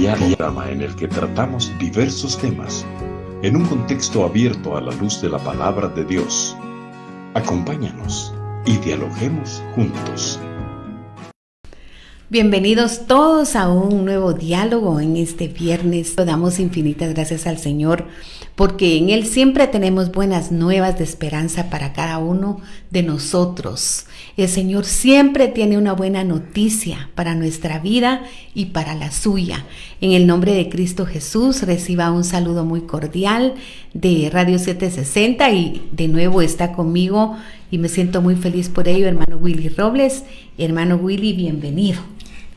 Programa en el que tratamos diversos temas en un contexto abierto a la luz de la palabra de Dios. Acompáñanos y dialoguemos juntos. Bienvenidos todos a un nuevo diálogo en este viernes. Damos infinitas gracias al Señor porque en Él siempre tenemos buenas nuevas de esperanza para cada uno de nosotros. El Señor siempre tiene una buena noticia para nuestra vida y para la suya. En el nombre de Cristo Jesús, reciba un saludo muy cordial de Radio 760 y de nuevo está conmigo y me siento muy feliz por ello, hermano Willy Robles. Hermano Willy, bienvenido.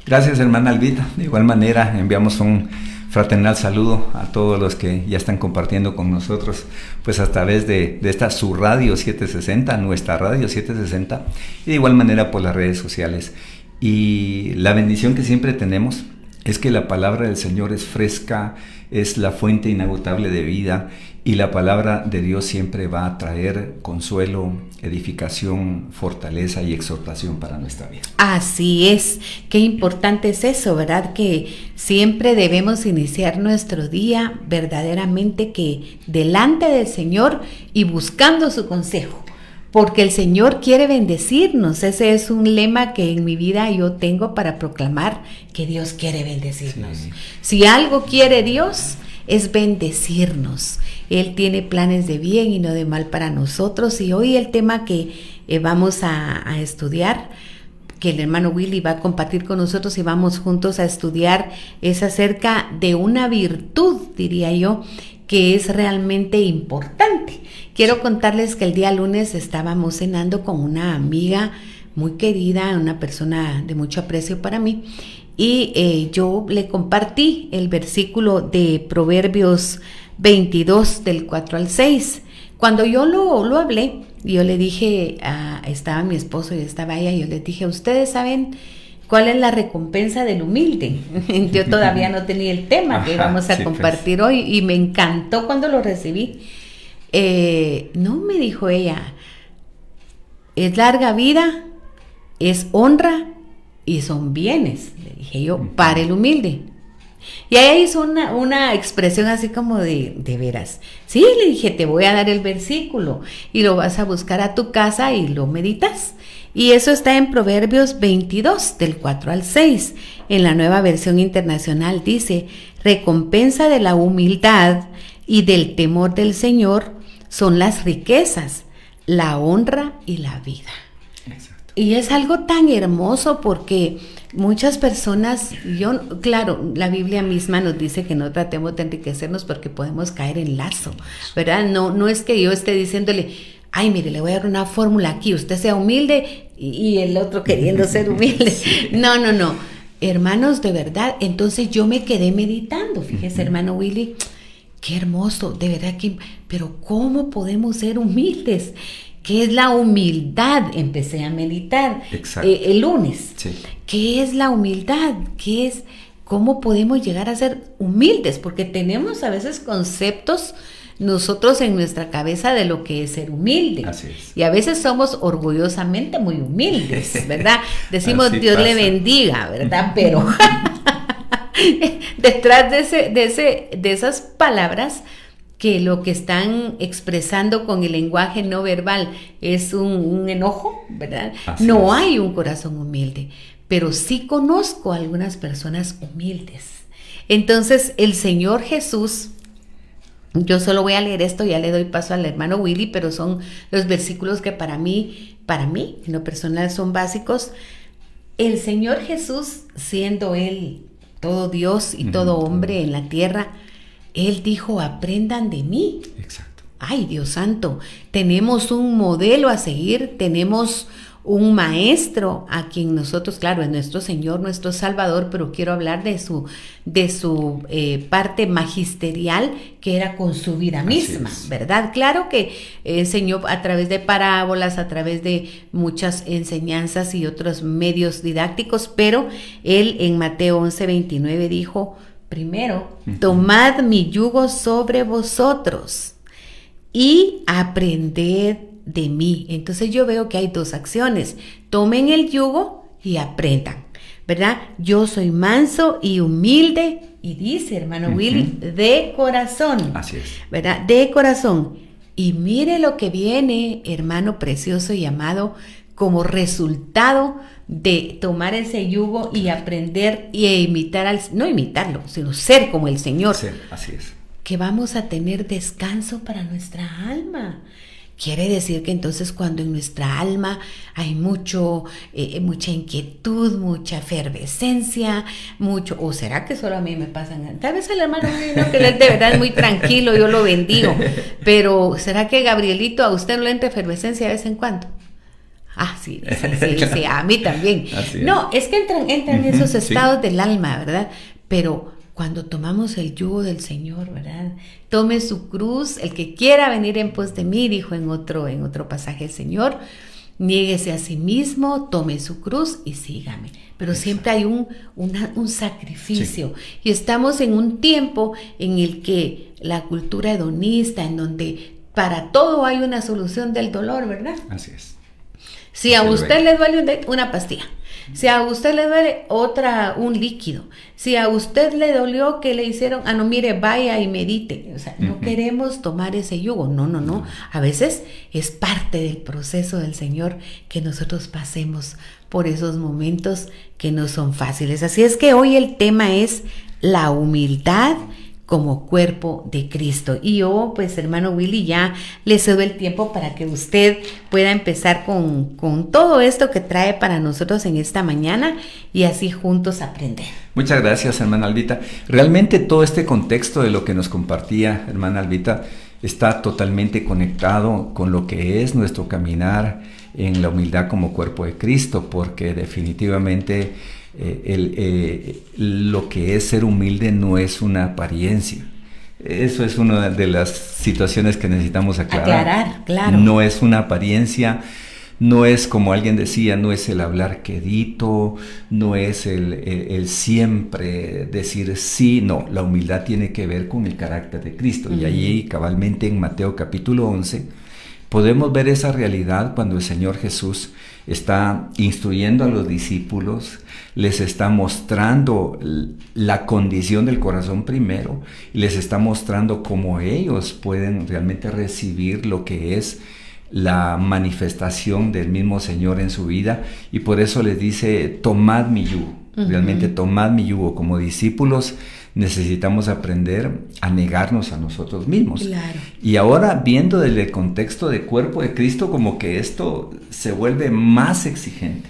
Gracias, hermana Albita. De igual manera, enviamos un fraternal saludo a todos los que ya están compartiendo con nosotros, pues a través de esta su Radio 760, nuestra Radio 760, y de igual manera por las redes sociales. Y la bendición que siempre tenemos es que la palabra del Señor es fresca, es la fuente inagotable de vida, y la palabra de Dios siempre va a traer consuelo, edificación, fortaleza y exhortación para nuestra vida. Así es, qué importante es eso, ¿verdad? Que siempre debemos iniciar nuestro día verdaderamente que delante del Señor y buscando su consejo. Porque el Señor quiere bendecirnos. Ese es un lema que en mi vida yo tengo para proclamar que Dios quiere bendecirnos. Sí. Si algo quiere Dios, es bendecirnos. Él tiene planes de bien y no de mal para nosotros. Y hoy el tema que vamos a estudiar, que el hermano Willy va a compartir con nosotros y vamos juntos a estudiar, es acerca de una virtud, diría yo, que es realmente importante. Quiero contarles que el día lunes estábamos cenando con una amiga muy querida, una persona de mucho aprecio para mí, y yo le compartí el versículo de Proverbios 22 del 4 al 6. Cuando yo lo hablé, yo le dije, estaba mi esposo y estaba ella, yo les dije, ¿ustedes saben cuál es la recompensa del humilde? Yo todavía no tenía el tema que vamos a compartir hoy y me encantó cuando lo recibí. No, me dijo ella, es larga vida, es honra y son bienes, le dije yo, para el humilde. Y ella hizo una expresión así como de veras. Sí, le dije, te voy a dar el versículo y lo vas a buscar a tu casa y lo meditas. Y eso está en Proverbios 22, del 4 al 6. En la Nueva Versión Internacional dice, recompensa de la humildad y del temor del Señor son las riquezas, la honra y la vida. Exacto. Y es algo tan hermoso porque muchas personas, claro, la Biblia misma nos dice que no tratemos de enriquecernos porque podemos caer en lazo, ¿verdad? No es que yo esté diciéndole, ay, mire, le voy a dar una fórmula aquí, usted sea humilde y el otro queriendo ser humilde. No. Hermanos, de verdad, entonces yo me quedé meditando, fíjese, hermano Willy, qué hermoso, de verdad que, pero ¿cómo podemos ser humildes? ¿Qué es la humildad? Empecé a meditar el lunes. Sí. ¿Qué es la humildad? ¿Cómo podemos llegar a ser humildes? Porque tenemos a veces conceptos nosotros en nuestra cabeza de lo que es ser humilde. Así es. Y a veces somos orgullosamente muy humildes, ¿verdad? Decimos Dios le bendiga, ¿verdad? Pero detrás de esas palabras que lo que están expresando con el lenguaje no verbal es un enojo, ¿verdad? No hay un corazón humilde, pero sí conozco a algunas personas humildes. Entonces, el Señor Jesús, yo solo voy a leer esto, ya le doy paso al hermano Willy, pero son los versículos que para mí, en lo personal son básicos. El Señor Jesús, siendo Él todo Dios y todo hombre en la tierra, Él dijo, aprendan de mí. Exacto. Ay, Dios santo, tenemos un modelo a seguir, tenemos un maestro a quien nosotros, claro, es nuestro Señor, nuestro Salvador, pero quiero hablar de su parte magisterial, que era con su vida misma, ¿verdad? Claro que enseñó a través de parábolas, a través de muchas enseñanzas y otros medios didácticos, pero Él en Mateo 11:29 dijo, primero, tomad mi yugo sobre vosotros y aprended de mí. Entonces yo veo que hay dos acciones: tomen el yugo y aprendan. ¿verdad? Yo soy manso y humilde, y dice, hermano Willy, de corazón. Así es. ¿Verdad? De corazón. Y mire lo que viene, hermano precioso y amado, como resultado de tomar ese yugo y aprender y imitar no imitarlo, sino ser como el Señor. Sí, así es. Que vamos a tener descanso para nuestra alma. Quiere decir que entonces cuando en nuestra alma hay mucha inquietud, mucha efervescencia, o será que solo a mí me pasan, tal vez el hermano no, que él de verdad es muy tranquilo, yo lo bendigo, pero ¿será que Gabrielito a usted no le entra efervescencia de vez en cuando? Ah, sí, a mí también. No, es que entran en esos estados del alma, ¿verdad? Pero cuando tomamos el yugo del Señor, ¿verdad? Tome su cruz, el que quiera venir en pos de mí, dijo en otro pasaje el Señor, niéguese a sí mismo, tome su cruz y sígame. Pero siempre hay un sacrificio. Sí. Y estamos en un tiempo en el que la cultura hedonista, en donde para todo hay una solución del dolor, ¿verdad? Así es. Si a usted le duele una pastilla, si a usted le duele un líquido, si a usted le dolió que le hicieron, no mire, vaya y medite, o sea, no queremos tomar ese yugo, no, a veces es parte del proceso del Señor que nosotros pasemos por esos momentos que no son fáciles. Así es que hoy el tema es la humildad como cuerpo de Cristo. Y yo, pues, hermano Willy, ya le cedo el tiempo para que usted pueda empezar con todo esto que trae para nosotros en esta mañana y así juntos aprender. Muchas gracias, hermana Albita. Realmente todo este contexto de lo que nos compartía hermana Albita está totalmente conectado con lo que es nuestro caminar en la humildad como cuerpo de Cristo, porque definitivamente lo que es ser humilde no es una apariencia. Eso es una de las situaciones que necesitamos aclarar. Claro. No es una apariencia, no es como alguien decía, no es el hablar quedito, no es el siempre decir sí, no, la humildad tiene que ver con el carácter de Cristo. Y allí cabalmente en Mateo capítulo 11 podemos ver esa realidad cuando el Señor Jesús está instruyendo a los discípulos, les está mostrando la condición del corazón primero, y les está mostrando cómo ellos pueden realmente recibir lo que es la manifestación del mismo Señor en su vida, y por eso les dice, tomad mi yugo, realmente tomad mi yugo. Como discípulos necesitamos aprender a negarnos a nosotros mismos. Claro. Y ahora, viendo desde el contexto de cuerpo de Cristo, como que esto se vuelve más exigente.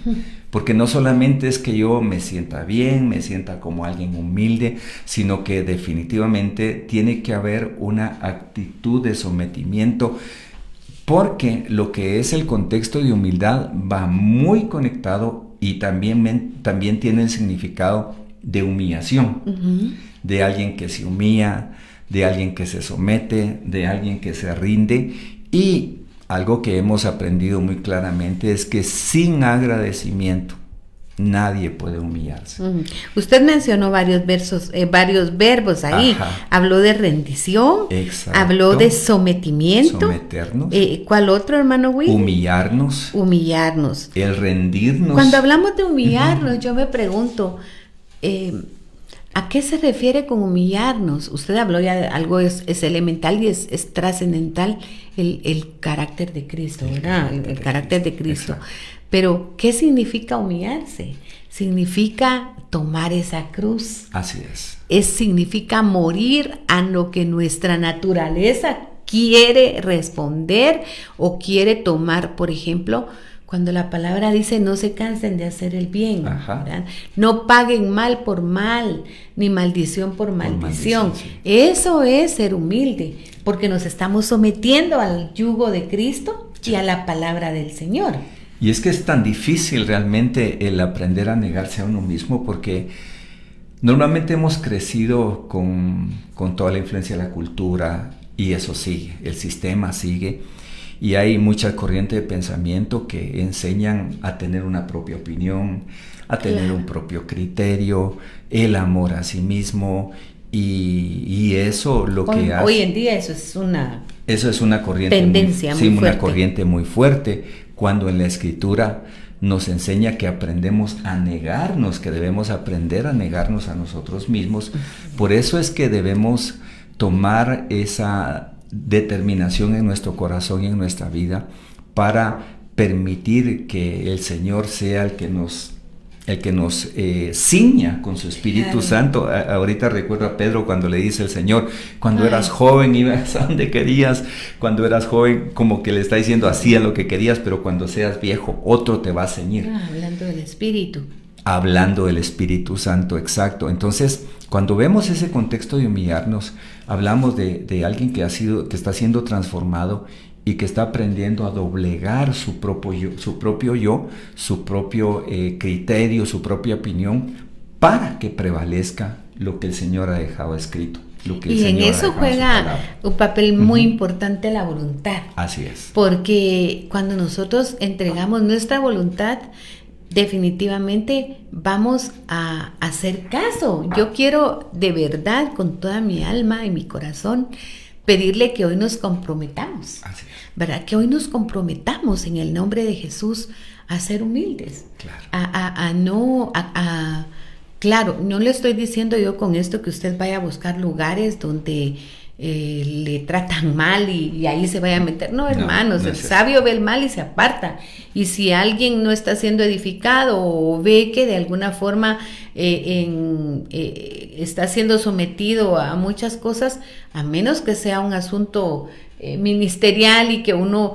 Porque no solamente es que yo me sienta bien, me sienta como alguien humilde, sino que definitivamente tiene que haber una actitud de sometimiento, porque lo que es el contexto de humildad va muy conectado y también tiene el significado de humillación, de alguien que se humilla, de alguien que se somete, de alguien que se rinde. Y algo que hemos aprendido muy claramente es que sin agradecimiento nadie puede humillarse. Usted mencionó varios verbos ahí. Ajá. Habló de rendición. Exacto. Habló de sometimiento. Someternos. ¿Cuál otro, hermano Will? Humillarnos. El rendirnos. Cuando hablamos de humillarnos, yo me pregunto, ¿a qué se refiere con humillarnos? Usted habló ya de algo es elemental y es trascendental, el carácter de Cristo, ¿verdad? El carácter de Cristo. Exacto. Pero, ¿qué significa humillarse? Significa tomar esa cruz. Así es. Significa morir a lo que nuestra naturaleza quiere responder o quiere tomar. Por ejemplo, cuando la palabra dice no se cansen de hacer el bien, ¿verdad? No paguen mal por mal, ni maldición por maldición. Sí. Eso es ser humilde, porque nos estamos sometiendo al yugo de Cristo y a la palabra del Señor. Y es que es tan difícil realmente el aprender a negarse a uno mismo, porque normalmente hemos crecido con toda la influencia de la cultura, y eso sigue, el sistema sigue. Y hay mucha corriente de pensamiento que enseñan a tener una propia opinión, a tener un propio criterio, el amor a sí mismo, y eso lo que hace... Hoy en día eso es una corriente tendencia muy fuerte. Una corriente muy fuerte, cuando en la Escritura nos enseña que aprendemos a negarnos, que debemos aprender a negarnos a nosotros mismos. Por eso es que debemos tomar esa determinación en nuestro corazón y en nuestra vida para permitir que el Señor sea el que nos ciña con su Espíritu Santo. Ahorita recuerdo a Pedro cuando le dice el Señor, cuando eras joven ibas a donde querías, cuando eras joven, como que le está diciendo, hacía lo que querías, pero cuando seas viejo, otro te va a ceñir. Hablando del Espíritu. Hablando del Espíritu Santo, exacto. Entonces, cuando vemos ese contexto de humillarnos, hablamos de alguien que está siendo transformado y que está aprendiendo a doblegar su propio yo, su propio criterio, su propia opinión, para que prevalezca lo que el Señor ha dejado escrito. Y en eso juega un papel muy importante la voluntad. Así es. Porque cuando nosotros entregamos nuestra voluntad, definitivamente vamos a hacer caso. Yo quiero de verdad, con toda mi alma y mi corazón, pedirle que hoy nos comprometamos, ¿verdad? Que hoy nos comprometamos en el nombre de Jesús a ser humildes, claro, no le estoy diciendo yo con esto que usted vaya a buscar lugares donde le tratan mal y ahí se vaya a meter. No, hermanos, el sabio ve el mal y se aparta. Y si alguien no está siendo edificado o ve que de alguna forma está siendo sometido a muchas cosas, a menos que sea un asunto ministerial y que uno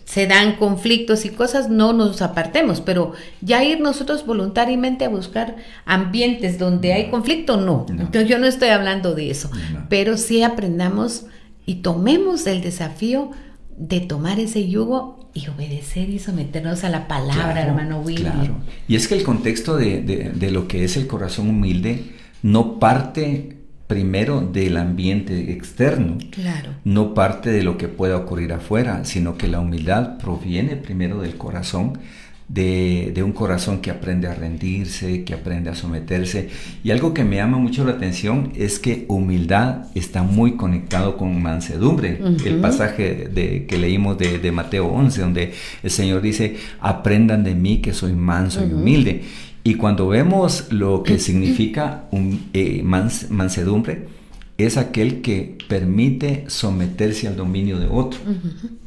se dan conflictos y cosas, no nos apartemos, pero ya ir nosotros voluntariamente a buscar ambientes donde hay conflicto, no. Entonces yo no estoy hablando de eso, pero sí aprendamos y tomemos el desafío de tomar ese yugo y obedecer y someternos a la palabra, hermano William. Claro. Y es que el contexto de lo que es el corazón humilde no parte primero del ambiente externo, no parte de lo que pueda ocurrir afuera, sino que la humildad proviene primero del corazón, de un corazón que aprende a rendirse, que aprende a someterse. Y algo que me llama mucho la atención es que humildad está muy conectado con mansedumbre. El pasaje que leímos de Mateo 11, donde el Señor dice, aprendan de mí que soy manso y humilde. Y cuando vemos lo que significa mansedumbre, es aquel que permite someterse al dominio de otro.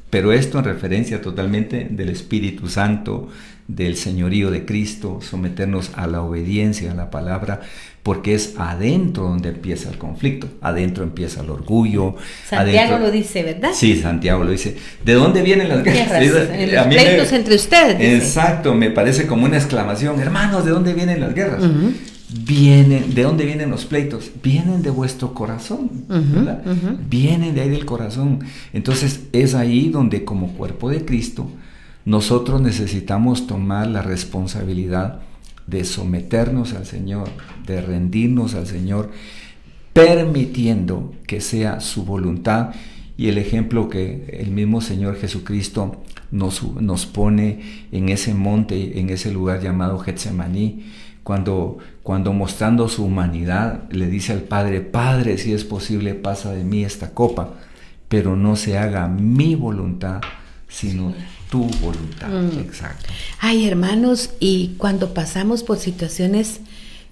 Pero esto en referencia totalmente del Espíritu Santo, del señorío de Cristo, someternos a la obediencia, a la palabra, porque es adentro donde empieza el conflicto, adentro empieza el orgullo. Santiago lo dice, ¿verdad? Sí, Santiago lo dice. ¿De dónde vienen las guerras? Los pleitos entre ustedes. Dice. Exacto, me parece como una exclamación. Hermanos, ¿de dónde vienen las guerras? ¿De dónde vienen los pleitos? Vienen de vuestro corazón, ¿verdad? Vienen de ahí del corazón. Entonces es ahí donde como cuerpo de Cristo nosotros necesitamos tomar la responsabilidad de someternos al Señor, de rendirnos al Señor, permitiendo que sea su voluntad. Y el ejemplo que el mismo Señor Jesucristo nos pone en ese monte, en ese lugar llamado Getsemaní, cuando mostrando su humanidad le dice al Padre, Padre, si es posible, pasa de mí esta copa, pero no se haga mi voluntad, sino tu voluntad. Exacto. Ay, hermanos, y cuando pasamos por situaciones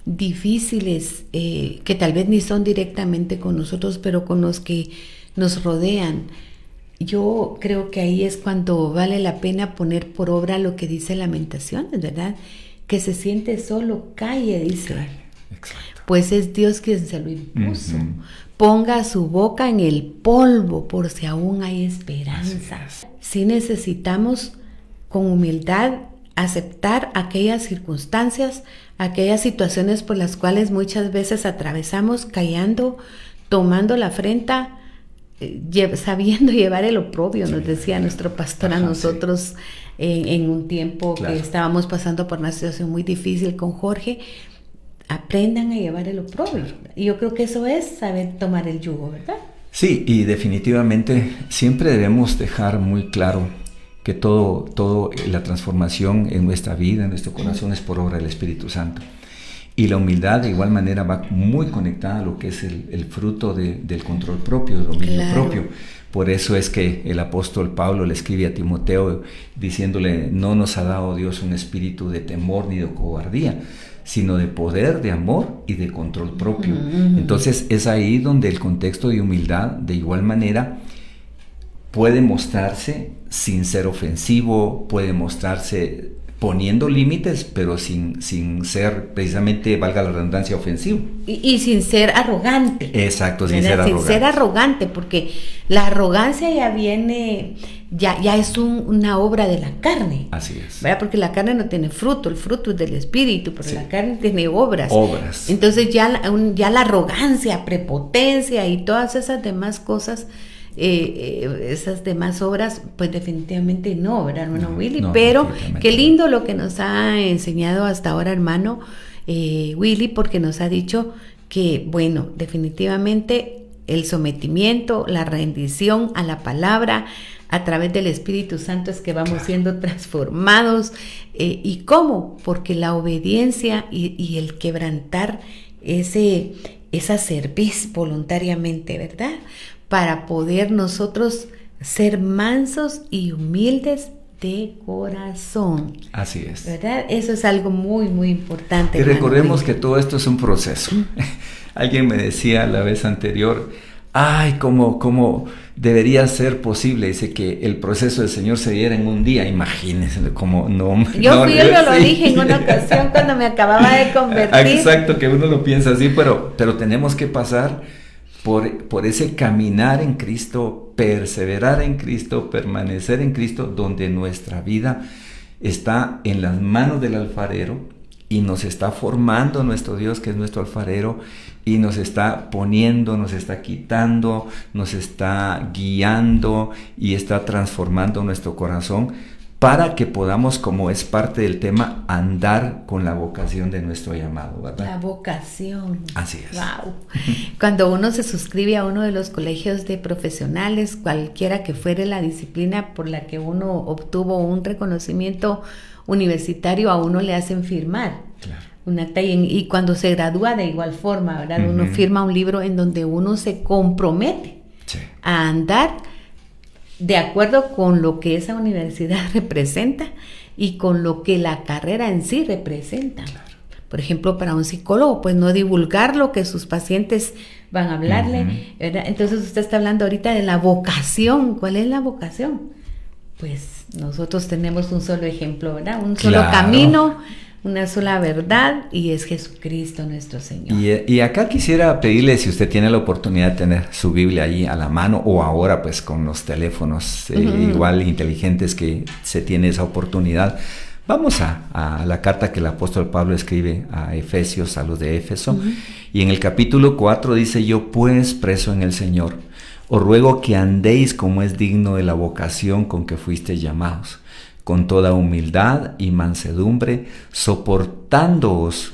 difíciles, que tal vez ni son directamente con nosotros, pero con los que nos rodean, yo creo que ahí es cuando vale la pena poner por obra lo que dice Lamentaciones, ¿verdad? Que se siente solo, calle, dice. Exacto. Pues es Dios quien se lo impuso. Ponga su boca en el polvo por si aún hay esperanza. Sí necesitamos con humildad aceptar aquellas circunstancias, aquellas situaciones por las cuales muchas veces atravesamos callando, tomando la afrenta, sabiendo llevar el oprobio, nos decía nuestro pastor a nosotros en un tiempo que estábamos pasando por una situación muy difícil con Jorge. Aprendan a llevar el oprobio. Y yo creo que eso es saber tomar el yugo, ¿verdad? Sí, y definitivamente siempre debemos dejar muy claro que todo la transformación en nuestra vida, en nuestro corazón, es por obra del Espíritu Santo. Y la humildad de igual manera va muy conectada a lo que es el fruto del control propio, del dominio propio. Por eso es que el apóstol Pablo le escribe a Timoteo diciéndole: no nos ha dado Dios un espíritu de temor ni de cobardía, sino de poder, de amor y de control propio. Entonces es ahí donde el contexto de humildad, de igual manera, puede mostrarse sin ser ofensivo, puede mostrarse poniendo límites, pero sin ser precisamente, valga la redundancia, ofensivo. Y sin ser arrogante. Exacto, sin ¿verdad? ser arrogante. Sin ser arrogante, porque la arrogancia ya viene, ya es una obra de la carne. Así es. ¿Verdad? Porque la carne no tiene fruto, el fruto es del espíritu, pero Sí. la carne tiene obras. Obras. Entonces ya la arrogancia, prepotencia y todas esas demás cosas, esas demás obras, pues definitivamente no, ¿verdad, hermano Willy? No, pero qué lindo lo que nos ha enseñado hasta ahora, hermano Willy, porque nos ha dicho que, bueno, definitivamente el sometimiento, la rendición a la palabra a través del Espíritu Santo es que vamos siendo transformados. ¿Y cómo? Porque la obediencia y el quebrantar esa cerviz voluntariamente, ¿verdad? Para poder nosotros ser mansos y humildes de corazón. Así es. ¿Verdad? Eso es algo muy, muy importante. Y recordemos Willy, que todo esto es un proceso. Alguien me decía la vez anterior: ay, ¿cómo debería ser posible? Dice que el proceso del Señor se diera en un día. Imagínense cómo no. Yo lo dije en una ocasión cuando me acababa de convertir. Exacto, que uno lo piensa así, pero tenemos que pasar por ese caminar en Cristo, perseverar en Cristo, permanecer en Cristo, donde nuestra vida está en las manos del alfarero y nos está formando nuestro Dios, que es nuestro alfarero, y nos está poniendo, nos está quitando, nos está guiando y está transformando nuestro corazón para que podamos, como es parte del tema, andar con la vocación de nuestro llamado, ¿verdad? La vocación. Así es. Wow. Cuando uno se suscribe a uno de los colegios de profesionales, cualquiera que fuere la disciplina por la que uno obtuvo un reconocimiento universitario, a uno le hacen firmar. Claro. Un acta y cuando se gradúa de igual forma, ¿verdad? Uno firma un libro en donde uno se compromete a andar de acuerdo con lo que esa universidad representa y con lo que la carrera en sí representa. Claro. Por ejemplo, para un psicólogo, pues no divulgar lo que sus pacientes van a hablarle, ¿verdad? Entonces usted está hablando ahorita de la vocación. ¿Cuál es la vocación? Pues nosotros tenemos un solo ejemplo, ¿verdad? Un solo camino, una sola verdad, y es Jesucristo nuestro Señor. Y acá quisiera pedirle, si usted tiene la oportunidad de tener su Biblia ahí a la mano, o ahora pues con los teléfonos igual inteligentes que se tiene esa oportunidad, vamos a la carta que el apóstol Pablo escribe a Efesios, a los de Éfeso, y en el capítulo 4 dice: yo pues, preso en el Señor, os ruego que andéis como es digno de la vocación con que fuisteis llamados, con toda humildad y mansedumbre, soportándoos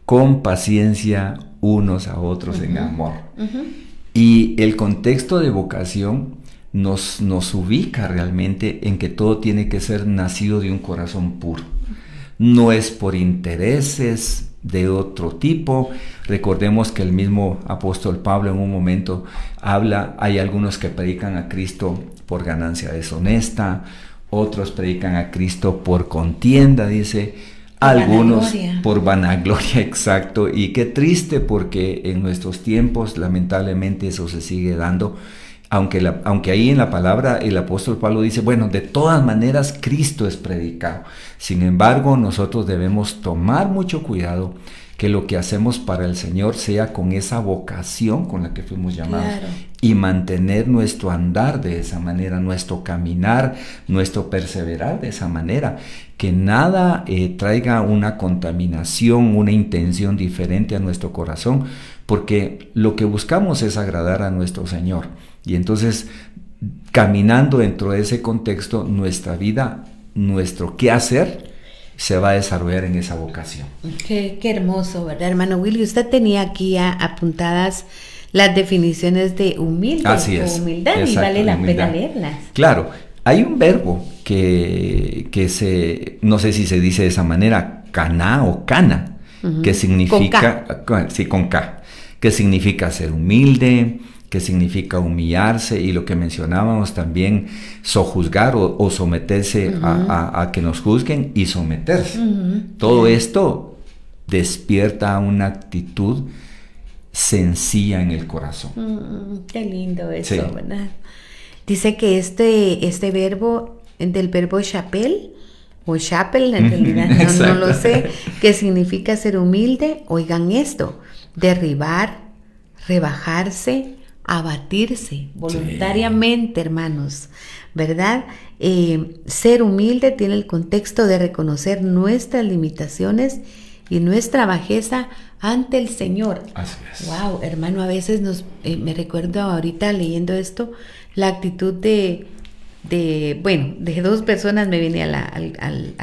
con paciencia unos a otros en amor. Y el contexto de vocación nos ubica realmente en que todo tiene que ser nacido de un corazón puro. No es por intereses de otro tipo. Recordemos que el mismo apóstol Pablo en un momento habla, hay algunos que predican a Cristo por ganancia deshonesta, otros predican a Cristo por contienda, dice, algunos por vanagloria, exacto, y qué triste porque en nuestros tiempos lamentablemente eso se sigue dando, aunque ahí en la palabra el apóstol Pablo dice, bueno, de todas maneras Cristo es predicado. Sin embargo, nosotros debemos tomar mucho cuidado que lo que hacemos para el Señor sea con esa vocación con la que fuimos llamados, y mantener nuestro andar de esa manera, nuestro caminar, nuestro perseverar de esa manera, que nada traiga una contaminación, una intención diferente a nuestro corazón, porque lo que buscamos es agradar a nuestro Señor. Y entonces, caminando dentro de ese contexto, nuestra vida, nuestro qué hacer, se va a desarrollar en esa vocación. Qué hermoso, ¿verdad, hermano Willy? Usted tenía aquí apuntadas las definiciones de humilde o humildad, exacto, y vale la pena leerlas. Claro, hay un verbo que no sé si se dice de esa manera, caná o cana, que significa, con K, que significa ser humilde, que significa humillarse, y lo que mencionábamos también, sojuzgar o someterse a que nos juzguen y someterse. Todo esto despierta una actitud sencilla en el corazón. Qué lindo eso, Sí. ¿verdad? Dice que este verbo, del verbo chapel, o chapel, en realidad no lo sé, que significa ser humilde. Oigan esto: derribar, rebajarse, abatirse voluntariamente, hermanos, ¿verdad? Ser humilde tiene el contexto de reconocer nuestras limitaciones y nuestra bajeza ante el Señor. Así es. Wow, hermano, a veces me recuerdo ahorita leyendo esto, la actitud de dos personas me viene a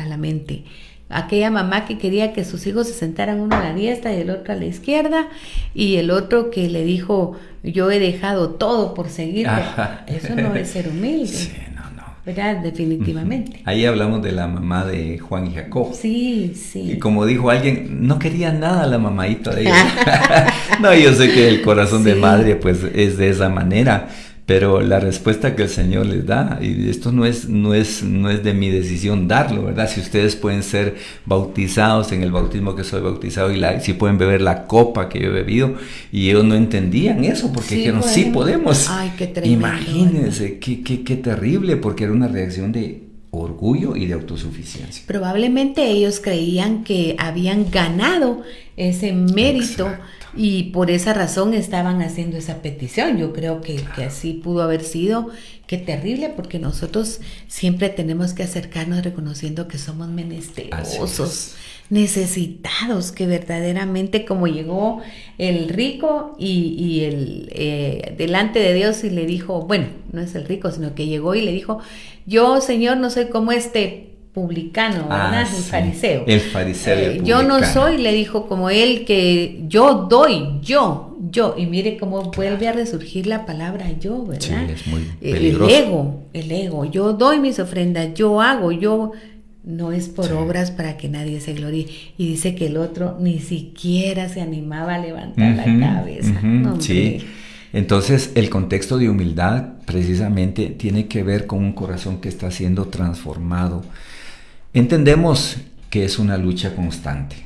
la mente. Aquella mamá que quería que sus hijos se sentaran uno a la diestra y el otro a la izquierda, y el otro que le dijo: yo he dejado todo por seguirte. Eso no es ser humilde. Sí, no. ¿Verdad? Definitivamente. Ahí hablamos de la mamá de Juan y Jacob. Sí, sí. Y como dijo alguien, no quería nada la mamadita de ellos. No, yo sé que el corazón de madre pues es de esa manera, pero la respuesta que el Señor les da, y esto no es de mi decisión darlo, ¿verdad? Si ustedes pueden ser bautizados en el bautismo que soy bautizado, y si pueden beber la copa que yo he bebido, y ellos no entendían eso, porque dijeron, sí podemos. Ay, qué tremendo. Imagínense, qué terrible, porque era una reacción de orgullo y de autosuficiencia. Probablemente ellos creían que habían ganado ese mérito. Exacto. Y por esa razón estaban haciendo esa petición. Yo creo que así pudo haber sido. Qué terrible, porque nosotros siempre tenemos que acercarnos reconociendo que somos menesterosos, necesitados, que verdaderamente, como llegó el rico y delante de Dios y le dijo, bueno, no es el rico, sino que llegó y le dijo: yo, Señor, no soy como este publicano, ¿verdad? El fariseo. El fariseo. Yo no soy, le dijo, como él, que yo doy, yo. Y mire cómo vuelve a resurgir la palabra yo, ¿verdad? Sí, es muy peligroso. El ego. Yo doy mis ofrendas, yo hago, yo. No es por obras para que nadie se gloríe. Y dice que el otro ni siquiera se animaba a levantar la cabeza. Sí. Entonces, el contexto de humildad precisamente tiene que ver con un corazón que está siendo transformado. Entendemos que es una lucha constante.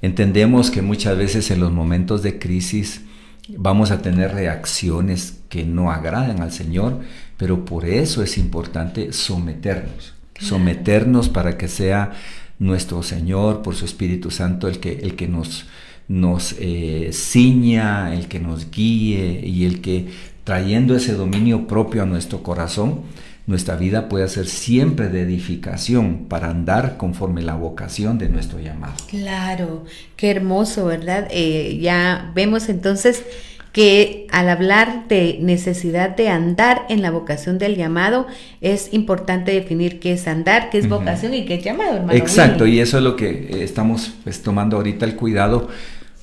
Entendemos que muchas veces en los momentos de crisis vamos a tener reacciones que no agradan al Señor, pero por eso es importante someternos. Claro. Someternos para que sea nuestro Señor, por su Espíritu Santo, el que nos ciña, el que nos guíe, y el que, trayendo ese dominio propio a nuestro corazón, nuestra vida puede ser siempre de edificación para andar conforme la vocación de nuestro llamado. Claro, qué hermoso, ¿verdad? Ya vemos entonces que al hablar de necesidad de andar en la vocación del llamado, es importante definir qué es andar, qué es vocación y qué es llamado, hermano. Exacto, Willy. Y eso es lo que estamos tomando ahorita el cuidado,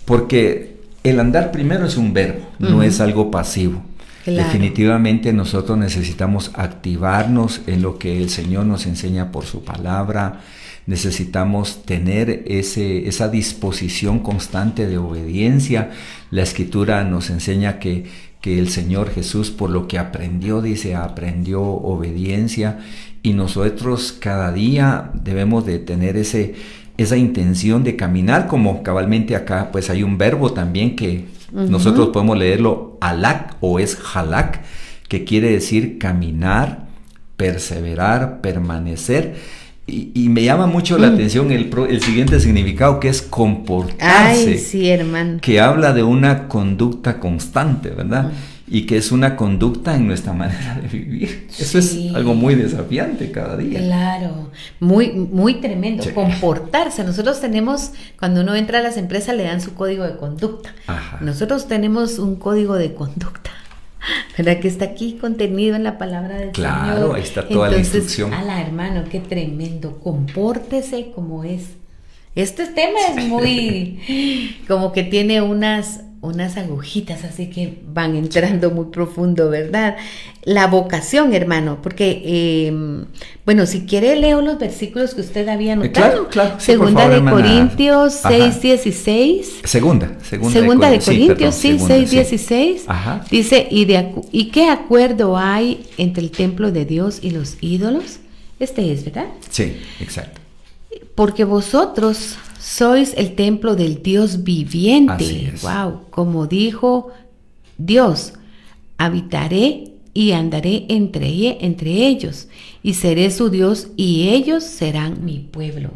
porque el andar primero es un verbo, no es algo pasivo. Claro. Definitivamente nosotros necesitamos activarnos en lo que el Señor nos enseña por su palabra. Necesitamos tener esa disposición constante de obediencia. La Escritura nos enseña que el Señor Jesús, por lo que aprendió, aprendió obediencia, y nosotros cada día debemos de tener esa intención de caminar, como cabalmente acá pues hay un verbo también que nosotros podemos leerlo halak, o es halak, que quiere decir caminar, perseverar, permanecer. Y me llama mucho la atención el siguiente significado, que es comportarse. Ay, sí, hermano. Que habla de una conducta constante, ¿verdad? Y que es una conducta en nuestra manera de vivir. Eso es algo muy desafiante cada día. Claro, muy, muy tremendo. Sí. Comportarse. Nosotros tenemos, cuando uno entra a las empresas, le dan su código de conducta. Ajá. Nosotros tenemos un código de conducta, ¿verdad? Que está aquí contenido en la palabra del Señor. Claro, ahí está toda la instrucción. Hermano, qué tremendo. Compórtese como es. Este tema es muy, como que tiene unas unas agujitas así que van entrando muy profundo, ¿verdad? La vocación, hermano, porque, bueno, si quiere leo los versículos que usted había anotado. Claro. Sí, Segunda favor, de hermana. Corintios 6, Ajá. 16. Segunda de Corintios, sí, segunda, 6, sí. 16. Ajá. Dice, ¿y qué acuerdo hay entre el templo de Dios y los ídolos? Este es, ¿verdad? Sí, exacto. Porque vosotros sois el templo del Dios viviente. Así es. Wow, como dijo Dios, habitaré y andaré entre ellos, y seré su Dios, y ellos serán mi pueblo.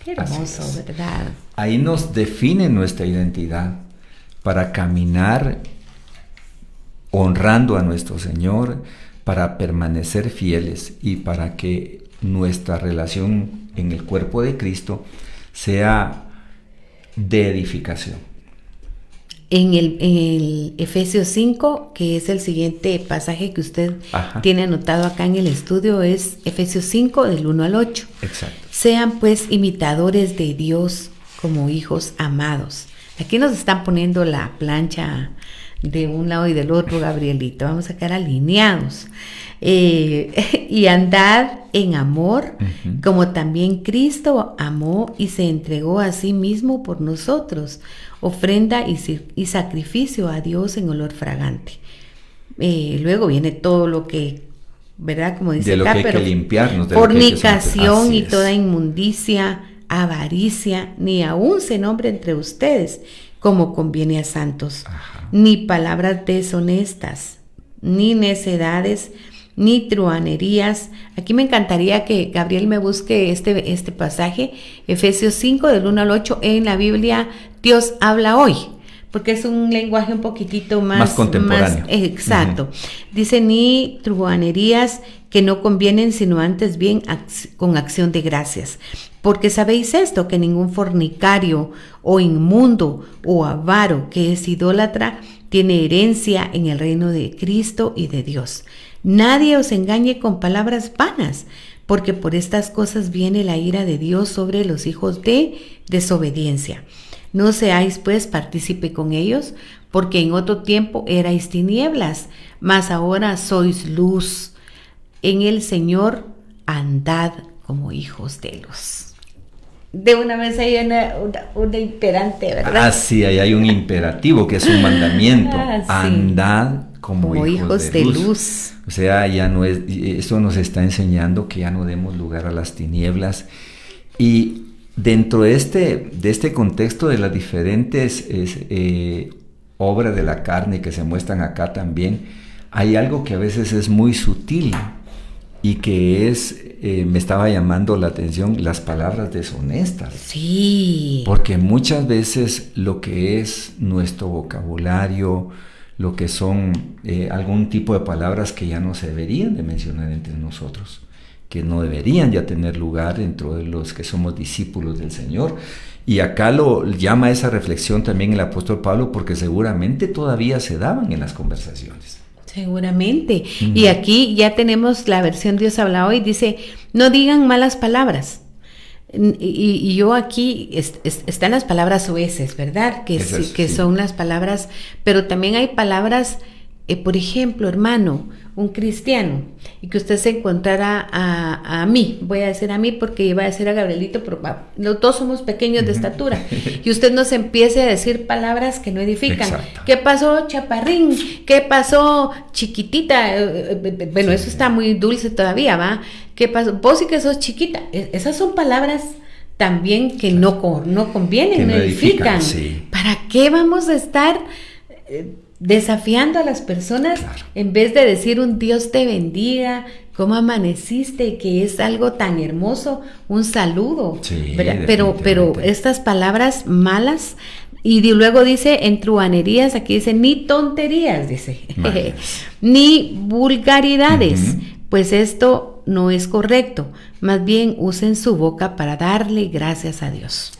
Qué hermoso, ¿verdad? Ahí nos define nuestra identidad para caminar honrando a nuestro Señor, para permanecer fieles y para que nuestra relación en el cuerpo de Cristo sea de edificación. En el Efesios 5, que es el siguiente pasaje que usted tiene anotado acá en el estudio, es Efesios 5 del 1 al 8. Exacto. Sean pues imitadores de Dios como hijos amados. Aquí nos están poniendo la plancha de un lado y del otro, Gabrielito. Vamos a quedar alineados. Y andad en amor, como también Cristo amó y se entregó a sí mismo por nosotros, ofrenda y sacrificio a Dios en olor fragante. Luego viene todo lo que, ¿verdad? Como dice de lo acá, que hay pero que limpiarnos, de fornicación y es. toda inmundicia, avaricia, ni aun se nombre entre ustedes, como conviene a santos. Ajá. Ni palabras deshonestas, ni necedades, ni truhanerías. Aquí me encantaría que Gabriel me busque este pasaje, Efesios 5 del 1 al 8 en la Biblia Dios habla hoy, porque es un lenguaje un poquitito más contemporáneo. Exacto. Dice, ni truhanerías que no convienen, sino antes bien con acción de gracias. Porque sabéis esto, que ningún fornicario o inmundo o avaro que es idólatra tiene herencia en el reino de Cristo y de Dios. Nadie os engañe con palabras vanas, porque por estas cosas viene la ira de Dios sobre los hijos de desobediencia. No seáis pues partícipe con ellos, porque en otro tiempo erais tinieblas, mas ahora sois luz. En el Señor andad como hijos de luz. De una vez hay una imperante, ¿verdad? Sí, ahí hay un imperativo que es un mandamiento. Sí. Andad como hijos de luz. O sea, ya no es, esto nos está enseñando que ya no demos lugar a las tinieblas. Y dentro de este contexto de las diferentes obras de la carne que se muestran acá también, hay algo que a veces es muy sutil y que es, me estaba llamando la atención, las palabras deshonestas. Sí. Porque muchas veces lo que es nuestro vocabulario, lo que son algún tipo de palabras que ya no se deberían de mencionar entre nosotros, que no deberían ya tener lugar dentro de los que somos discípulos del Señor. Y acá lo llama esa reflexión también el apóstol Pablo, porque seguramente todavía se daban en las conversaciones. Seguramente. Y aquí ya tenemos la versión Dios habla hoy, dice, no digan malas palabras. Y yo aquí están las palabras soeces, ¿verdad? Que son las palabras, pero también hay palabras, por ejemplo, hermano, un cristiano, y que usted se encontrara a mí, voy a decir a mí porque iba a decir a Gabrielito, pero todos somos pequeños de estatura, y usted nos empiece a decir palabras que no edifican. Exacto. ¿Qué pasó, chaparrín? ¿Qué pasó, chiquitita? Bueno, eso está muy dulce todavía, ¿va? ¿Qué pasó? Vos sí que sos chiquita. Esas son palabras también que no convienen, que no edifican. Sí. ¿Para qué vamos a estar desafiando a las personas en vez de decir un Dios te bendiga, cómo amaneciste, que es algo tan hermoso, un saludo? Sí, pero estas palabras malas, y luego dice en truhanerías, aquí dice ni tonterías, dice, ni vulgaridades, pues esto no es correcto, más bien usen su boca para darle gracias a Dios.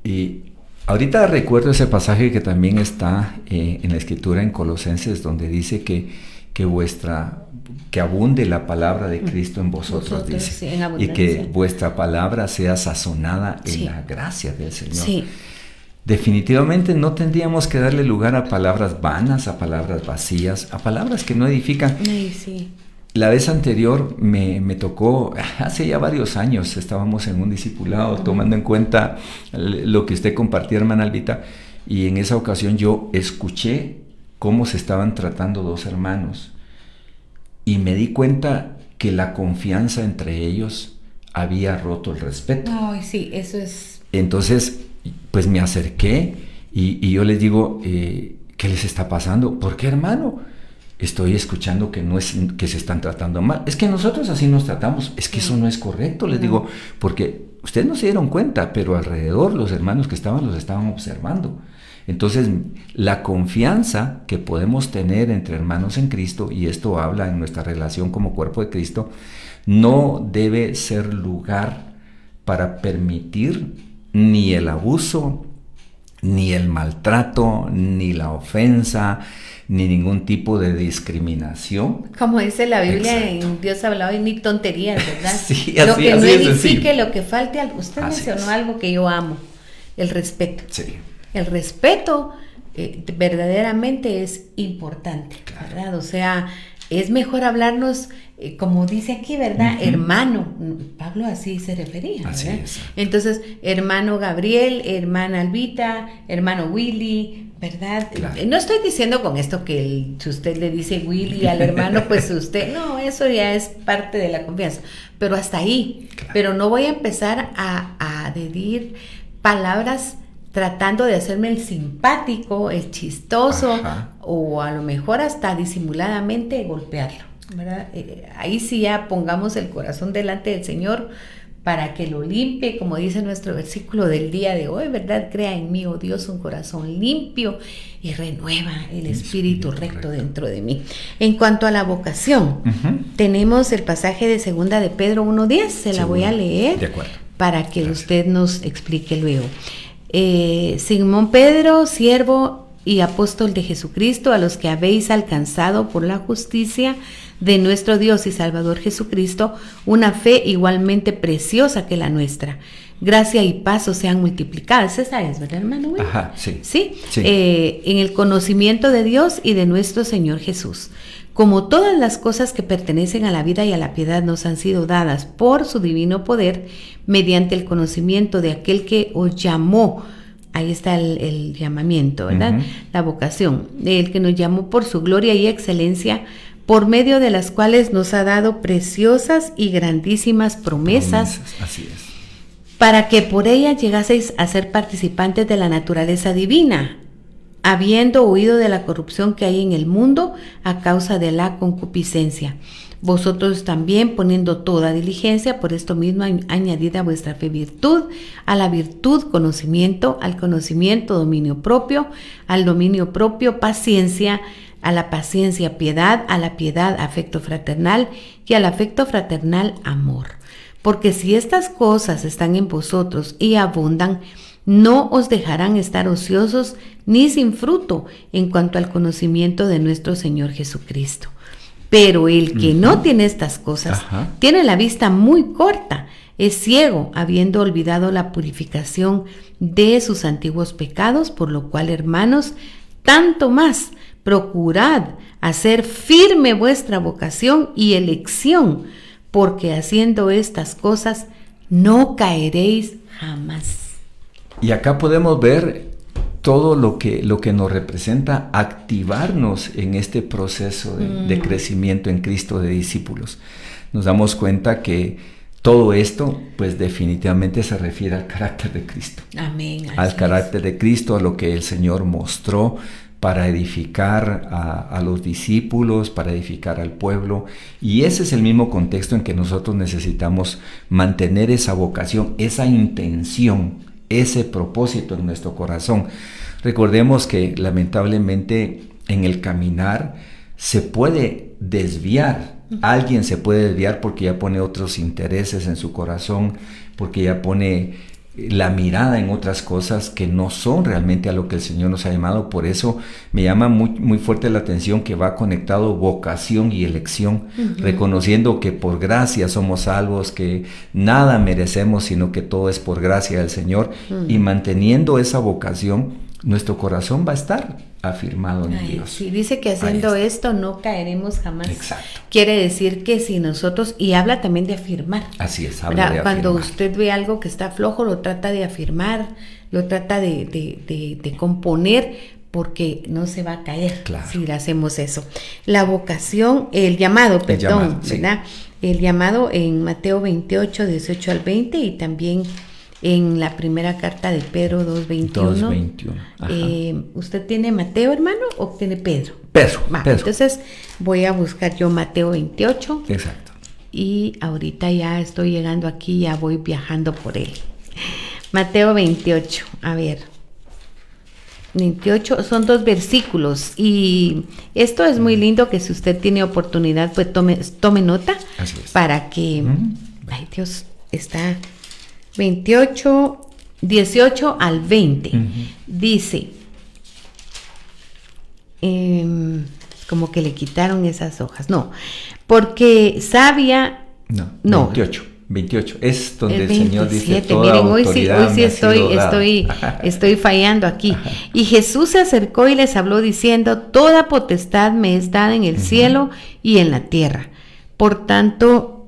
Y ahorita recuerdo ese pasaje que también está en la escritura en Colosenses, donde dice que abunde la palabra de Cristo en vosotros, dice, sí, en y que vuestra palabra sea sazonada en la gracia del Señor. Sí. definitivamente no tendríamos que darle lugar a palabras vanas, a palabras vacías, a palabras que no edifican. Ay, sí. La vez anterior me tocó, hace ya varios años, estábamos en un discipulado tomando en cuenta lo que usted compartía, hermana Albita, y en esa ocasión yo escuché cómo se estaban tratando dos hermanos y me di cuenta que la confianza entre ellos había roto el respeto. Ay, sí, eso es... Entonces, pues me acerqué y yo les digo, ¿qué les está pasando? ¿Por qué, hermano? Estoy escuchando que no es que se están tratando mal. Es que nosotros así nos tratamos. Es que eso no es correcto, les digo, porque ustedes no se dieron cuenta, pero alrededor los hermanos que estaban los estaban observando. Entonces, la confianza que podemos tener entre hermanos en Cristo, y esto habla en nuestra relación como cuerpo de Cristo, no debe ser lugar para permitir ni el abuso, ni el maltrato, ni la ofensa, ni ningún tipo de discriminación. Como dice la Biblia, Exacto. en Dios hablaba y ni tonterías, ¿verdad? Sí, lo así, que no así es edifique, sencillo. lo que falte. Usted Así mencionó es. algo que yo amo, el respeto. Sí. El respeto verdaderamente es importante, Claro. ¿verdad? O sea, es mejor hablarnos, como dice aquí, ¿verdad? Ujú. Hermano, Pablo así se refería, Así ¿verdad? es. Entonces, hermano Gabriel, hermana Albita, hermano Willy, ¿verdad? Claro. No estoy diciendo con esto que si usted le dice Willy al hermano, pues usted, no, eso ya es parte de la confianza, pero hasta ahí. Claro. Pero no voy a empezar a decir palabras tratando de hacerme el simpático, el chistoso, Ajá. o a lo mejor hasta disimuladamente golpearlo, ¿verdad? Ahí sí ya pongamos el corazón delante del Señor para que lo limpie, como dice nuestro versículo del día de hoy, ¿verdad? Crea en mí, oh Dios, un corazón limpio y renueva el espíritu recto dentro de mí. En cuanto a la vocación, tenemos el pasaje de 2 de Pedro 1:10, se la voy a leer De acuerdo. para que Gracias. usted nos explique luego. Simón Pedro, siervo y apóstol de Jesucristo, a los que habéis alcanzado por la justicia de nuestro Dios y Salvador Jesucristo una fe igualmente preciosa que la nuestra. Gracia y paz os sean multiplicadas. Esa es, ¿verdad, hermano? Ajá, sí. Sí, Sí. En el conocimiento de Dios y de nuestro Señor Jesús. Como todas las cosas que pertenecen a la vida y a la piedad nos han sido dadas por su divino poder, mediante el conocimiento de aquel que os llamó. Ahí está el llamamiento, ¿verdad? Ujú. La vocación, el que nos llamó por su gloria y excelencia, por medio de las cuales nos ha dado preciosas y grandísimas promesas, Así es. para que por ellas llegaseis a ser participantes de la naturaleza divina, habiendo huido de la corrupción que hay en el mundo a causa de la concupiscencia. Vosotros también, poniendo toda diligencia, por esto mismo añadid a vuestra fe virtud, a la virtud conocimiento, al conocimiento dominio propio, al dominio propio paciencia, a la paciencia piedad, a la piedad afecto fraternal y al afecto fraternal amor. Porque si estas cosas están en vosotros y abundan, no os dejarán estar ociosos ni sin fruto en cuanto al conocimiento de nuestro Señor Jesucristo. Pero el que no tiene estas cosas, Ajá. tiene la vista muy corta, es ciego, habiendo olvidado la purificación de sus antiguos pecados, por lo cual, hermanos, tanto más procurad hacer firme vuestra vocación y elección, porque haciendo estas cosas no caeréis jamás. Y acá podemos ver todo lo que nos representa activarnos en este proceso de crecimiento en Cristo de discípulos. Nos damos cuenta que todo esto, pues definitivamente se refiere al carácter de Cristo. Amén. Al carácter de Cristo, a lo que el Señor mostró para edificar a los discípulos, para edificar al pueblo. Y ese es el mismo contexto en que nosotros necesitamos mantener esa vocación, esa intención, ese propósito en nuestro corazón. Recordemos que lamentablemente en el caminar se puede desviar. Alguien se puede desviar porque ya pone otros intereses en su corazón, porque ya pone la mirada en otras cosas que no son realmente a lo que el Señor nos ha llamado. Por eso me llama muy, muy fuerte la atención que va conectado vocación y elección, reconociendo que por gracia somos salvos, que nada merecemos, sino que todo es por gracia del Señor, y manteniendo esa vocación, nuestro corazón va a estar afirmado en Dios. Sí, dice que haciendo esto no caeremos jamás. Exacto. Quiere decir que si nosotros, y habla también de afirmar. Así es, habla de cuando afirmar. usted ve algo que está flojo, lo trata de afirmar, lo trata de componer, porque no se va a caer si hacemos eso. La vocación, el llamado, ¿verdad? El llamado en Mateo 28, 18 al 20, y también en la primera carta de Pedro 2:21. ¿Usted tiene Mateo, hermano, o tiene Pedro? Pedro. Entonces voy a buscar yo Mateo 28. Exacto. Y ahorita ya estoy llegando aquí, ya voy viajando por él. Mateo 28, a ver. 28, son 2 versículos, y esto es muy lindo, que si usted tiene oportunidad, pues tome nota. Así es. Para que, ay Dios, está 28, 18 al 20. Dice, como que le quitaron esas hojas. No, porque sabia... No, 28. Es donde el 27, Señor dice, toda miren, hoy autoridad sí estoy fallando aquí. Y Jesús se acercó y les habló diciendo, toda potestad me es dada en el cielo y en la tierra. Por tanto...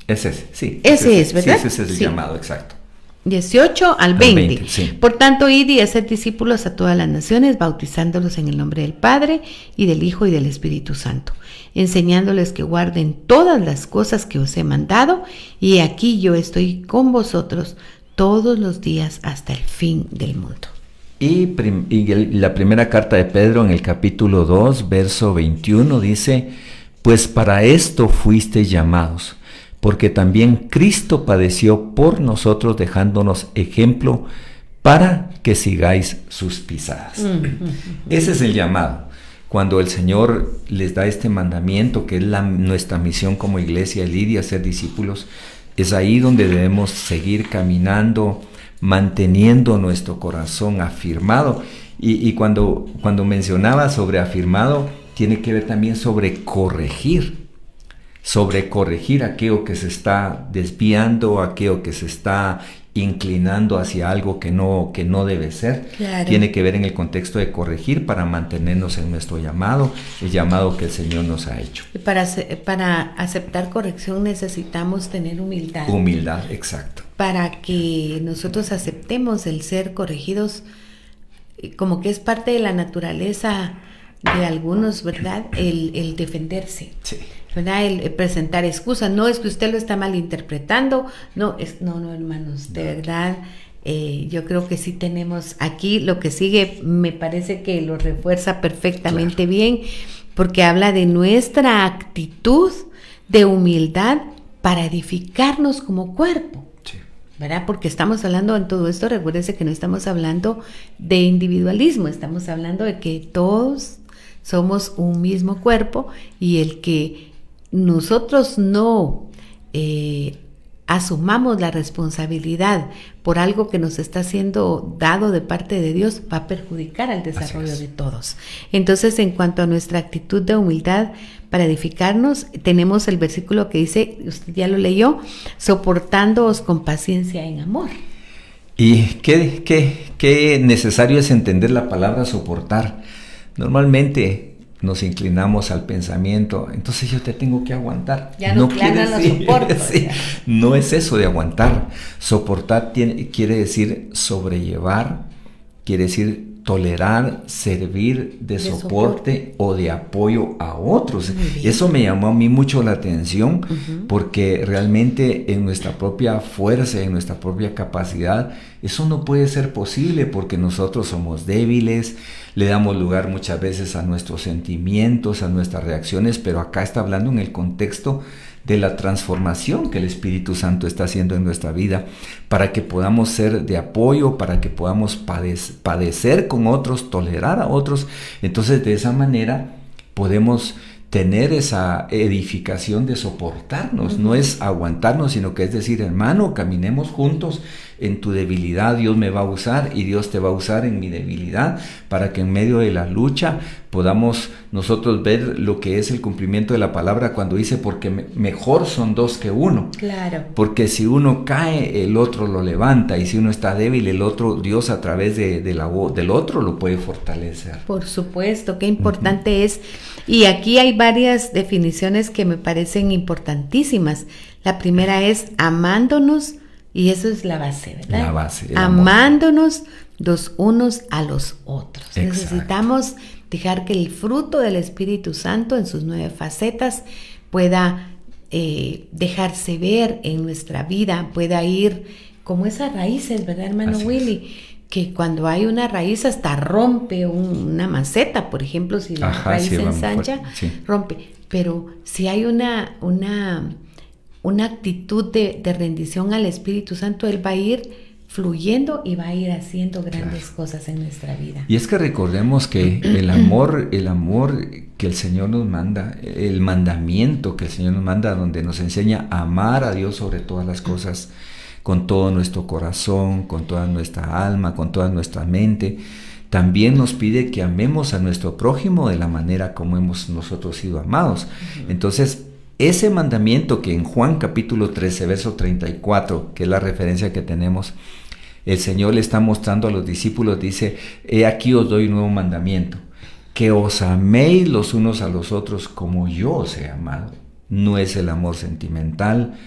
Ese es, ¿verdad? Sí, ese es el llamado, exacto. 18 al 20. Sí. Por tanto, id y haced discípulos a todas las naciones, bautizándolos en el nombre del Padre, y del Hijo, y del Espíritu Santo, enseñándoles que guarden todas las cosas que os he mandado, y aquí yo estoy con vosotros todos los días hasta el fin del mundo. Y la primera carta de Pedro, en el capítulo 2, verso 21, dice, pues para esto fuisteis llamados, porque también Cristo padeció por nosotros, dejándonos ejemplo para que sigáis sus pisadas. Ese es el llamado. Cuando el Señor les da este mandamiento, que es nuestra misión como iglesia, el ir y hacer discípulos, es ahí donde debemos seguir caminando, manteniendo nuestro corazón afirmado. Y cuando mencionaba sobre afirmado, tiene que ver también sobre corregir aquello que se está desviando, aquello que se está inclinando hacia algo que no debe ser. Claro. Tiene que ver en el contexto de corregir para mantenernos en nuestro llamado, el llamado que el Señor nos ha hecho. Para aceptar corrección necesitamos tener humildad. Humildad, exacto. Para que nosotros aceptemos el ser corregidos, como que es parte de la naturaleza de algunos, ¿verdad? El defenderse. Sí. ¿Verdad? El presentar excusas. No es que usted lo está malinterpretando. No, hermanos, de verdad, yo creo que sí tenemos aquí. Lo que sigue me parece que lo refuerza perfectamente bien, porque habla de nuestra actitud de humildad para edificarnos como cuerpo. Sí. ¿Verdad? Porque estamos hablando en todo esto, recuérdense que no estamos hablando de individualismo, estamos hablando de que todos somos un mismo cuerpo, y el que nosotros no asumamos la responsabilidad por algo que nos está siendo dado de parte de Dios va a perjudicar al desarrollo de todos. Entonces, en cuanto a nuestra actitud de humildad para edificarnos, tenemos el versículo que dice, usted ya lo leyó, soportándoos con paciencia en amor. Y qué necesario es entender la palabra soportar. Normalmente nos inclinamos al pensamiento, entonces yo te tengo que aguantar. Ya no soporto. Sí, no es eso de aguantar. Soportar quiere decir sobrellevar, quiere decir tolerar, servir de soporte o de apoyo a otros. Eso me llamó a mí mucho la atención, porque realmente en nuestra propia fuerza, en nuestra propia capacidad, eso no puede ser posible, porque nosotros somos débiles, le damos lugar muchas veces a nuestros sentimientos, a nuestras reacciones, pero acá está hablando en el contexto de la transformación que el Espíritu Santo está haciendo en nuestra vida, para que podamos ser de apoyo, para que podamos padecer con otros, tolerar a otros. Entonces, de esa manera podemos tener esa edificación de soportarnos, no es aguantarnos, sino que es decir, hermano, caminemos juntos en tu debilidad, Dios me va a usar y Dios te va a usar en mi debilidad, para que en medio de la lucha podamos nosotros ver lo que es el cumplimiento de la palabra cuando dice, porque mejor son dos que uno. Claro. Porque si uno cae, el otro lo levanta, y si uno está débil, el otro, Dios a través de la voz del otro lo puede fortalecer. Por supuesto, qué importante es. Y aquí hay varias definiciones que me parecen importantísimas. La primera es amándonos, y eso es la base, ¿verdad? La base. Amándonos los unos a los otros. Exacto. Necesitamos dejar que el fruto del Espíritu Santo en sus 9 facetas pueda dejarse ver en nuestra vida, pueda ir como esas raíces, ¿verdad, hermano Así Willy? Que cuando hay una raíz hasta rompe una maceta, por ejemplo, si la raíz se ensancha, rompe. Pero si hay una actitud de rendición al Espíritu Santo, Él va a ir fluyendo y va a ir haciendo grandes cosas en nuestra vida. Y es que recordemos que el amor que el Señor nos manda, el mandamiento que el Señor nos manda, donde nos enseña a amar a Dios sobre todas las cosas, con todo nuestro corazón, con toda nuestra alma, con toda nuestra mente, también nos pide que amemos a nuestro prójimo de la manera como hemos nosotros sido amados. Entonces, ese mandamiento que en Juan capítulo 13, verso 34, que es la referencia que tenemos, el Señor le está mostrando a los discípulos, dice, he aquí os doy un nuevo mandamiento, que os améis los unos a los otros como yo os he amado. No es el amor sentimental,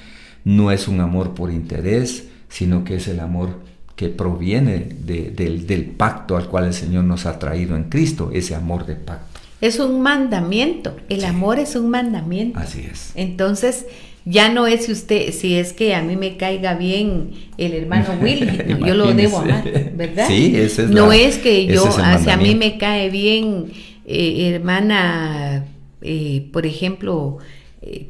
no es un amor por interés, sino que es el amor que proviene del pacto al cual el Señor nos ha traído en Cristo, ese amor de pacto. Es un mandamiento, el amor es un mandamiento. Así es. Entonces, ya no es si es que a mí me caiga bien el hermano Willy, no, yo lo debo amar, ¿verdad? Sí, ese es no es que yo, si a mí me cae bien hermana, por ejemplo,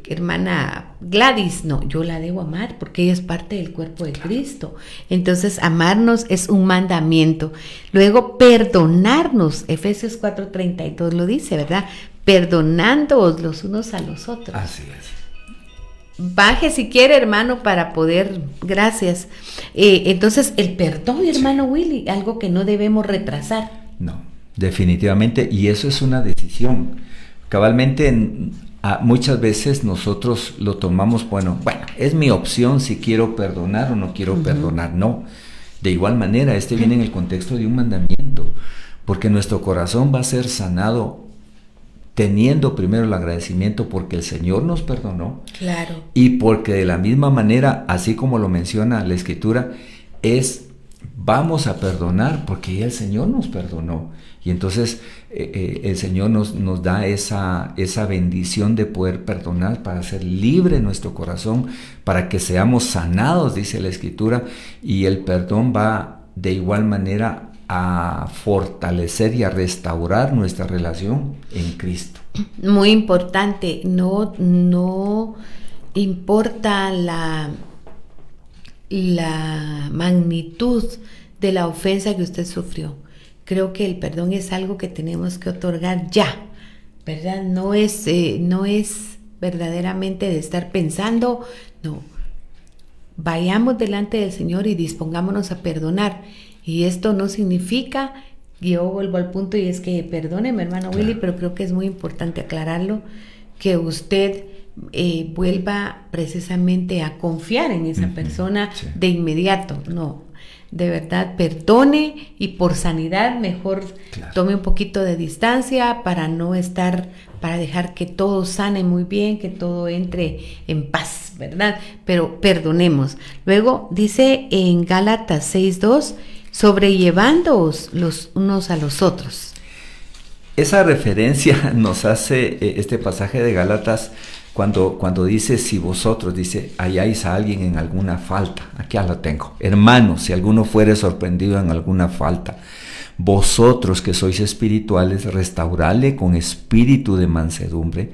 hermana Gladys, no, yo la debo amar porque ella es parte del cuerpo de Cristo. Entonces, amarnos es un mandamiento. Luego, perdonarnos, Efesios 4:32 lo dice, ¿verdad? Perdonándoos los unos a los otros. Así es. Baje si quiere, hermano, para poder, gracias. Entonces, el perdón, hermano Willy, algo que no debemos retrasar. No, definitivamente, y eso es una decisión. Cabalmente, muchas veces nosotros lo tomamos, bueno, es mi opción si quiero perdonar o no quiero perdonar. No, de igual manera, viene en el contexto de un mandamiento, porque nuestro corazón va a ser sanado teniendo primero el agradecimiento porque el Señor nos perdonó. Claro. Y porque de la misma manera, así como lo menciona la Escritura, vamos a perdonar porque ya el Señor nos perdonó. Y entonces el Señor nos da esa bendición de poder perdonar para hacer libre nuestro corazón, para que seamos sanados, dice la Escritura, y el perdón va de igual manera a fortalecer y a restaurar nuestra relación en Cristo. Muy importante, no importa la magnitud de la ofensa que usted sufrió. Creo que el perdón es algo que tenemos que otorgar ya, ¿verdad? No es verdaderamente de estar pensando, no. Vayamos delante del Señor y dispongámonos a perdonar. Y esto no significa, yo vuelvo al punto, y es que perdóneme, hermano Willy, pero creo que es muy importante aclararlo, que usted vuelva precisamente a confiar en esa persona de inmediato. No, de verdad, perdone, y por sanidad mejor tome un poquito de distancia para dejar que todo sane muy bien, que todo entre en paz, ¿verdad? Pero perdonemos. Luego dice en Gálatas 6:2, sobrellevándoos los unos a los otros. Esa referencia nos hace este pasaje de Gálatas cuando dice, si vosotros, dice, halláis a alguien en alguna falta. Aquí ya lo tengo. Hermanos, si alguno fuere sorprendido en alguna falta, vosotros que sois espirituales, restauradle con espíritu de mansedumbre,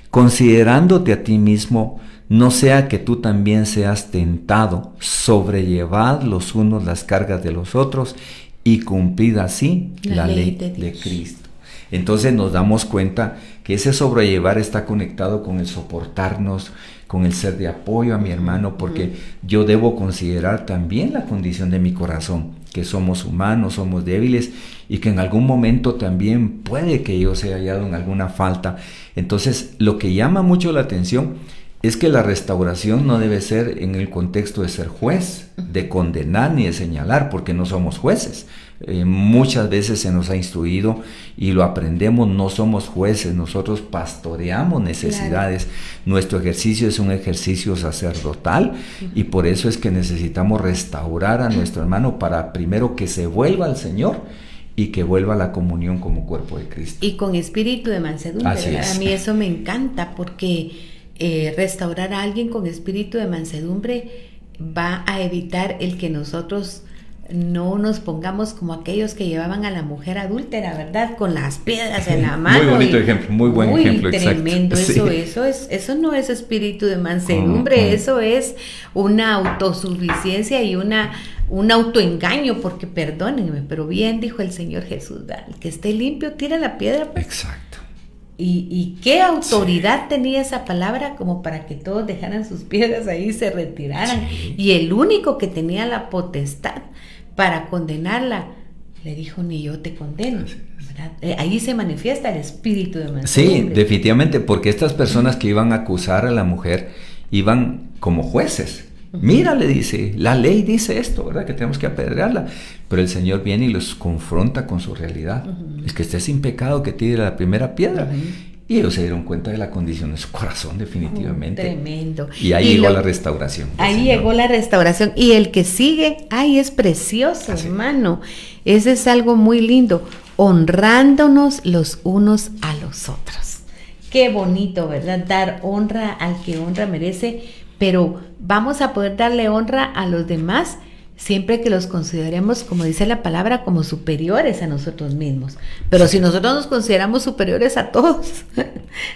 considerándote a ti mismo, no sea que tú también seas tentado. Sobrellevad los unos las cargas de los otros y cumplid así la ley de Cristo. Entonces nos damos cuenta que ese sobrellevar está conectado con el soportarnos, con el ser de apoyo a mi hermano, porque yo debo considerar también la condición de mi corazón, que somos humanos, somos débiles y que en algún momento también puede que yo sea hallado en alguna falta. Entonces, lo que llama mucho la atención es que la restauración no debe ser en el contexto de ser juez, de condenar ni de señalar, porque no somos jueces. Muchas veces se nos ha instruido y lo aprendemos, no somos jueces, nosotros pastoreamos necesidades. Claro. Nuestro ejercicio es un ejercicio sacerdotal y por eso es que necesitamos restaurar a nuestro hermano para primero que se vuelva al Señor y que vuelva a la comunión como cuerpo de Cristo. Y con espíritu de mansedumbre. Así es. A mí eso me encanta porque restaurar a alguien con espíritu de mansedumbre va a evitar el que nosotros no nos pongamos como aquellos que llevaban a la mujer adúltera, ¿verdad? Con las piedras en la mano. Muy bonito ejemplo, muy buen ejemplo. Tremendo, exacto. Eso no es espíritu de mansedumbre, eso es una autosuficiencia y un autoengaño, porque perdónenme, pero bien dijo el Señor Jesús, el que esté limpio tira la piedra. Pues. Exacto. ¿Y qué autoridad tenía esa palabra como para que todos dejaran sus piedras ahí y se retiraran? Sí. Y el único que tenía la potestad para condenarla, le dijo, ni yo te condeno. ¿Verdad? Ahí se manifiesta el espíritu de mansedumbre. Sí, definitivamente, porque estas personas que iban a acusar a la mujer iban como jueces. Mira, le dice, la ley dice esto, ¿verdad? Que tenemos que apedrearla. Pero el Señor viene y los confronta con su realidad. Es que esté sin pecado que tire la primera piedra. Y ellos se dieron cuenta de la condición de su corazón, definitivamente. Tremendo. Y ahí llegó la restauración. Ahí llegó la restauración. Y el que sigue, es precioso, hermano. Ese es algo muy lindo. Honrándonos los unos a los otros. Qué bonito, ¿verdad? Dar honra al que honra merece. Pero vamos a poder darle honra a los demás siempre que los consideremos, como dice la palabra, como superiores a nosotros mismos. Pero si nosotros nos consideramos superiores a todos,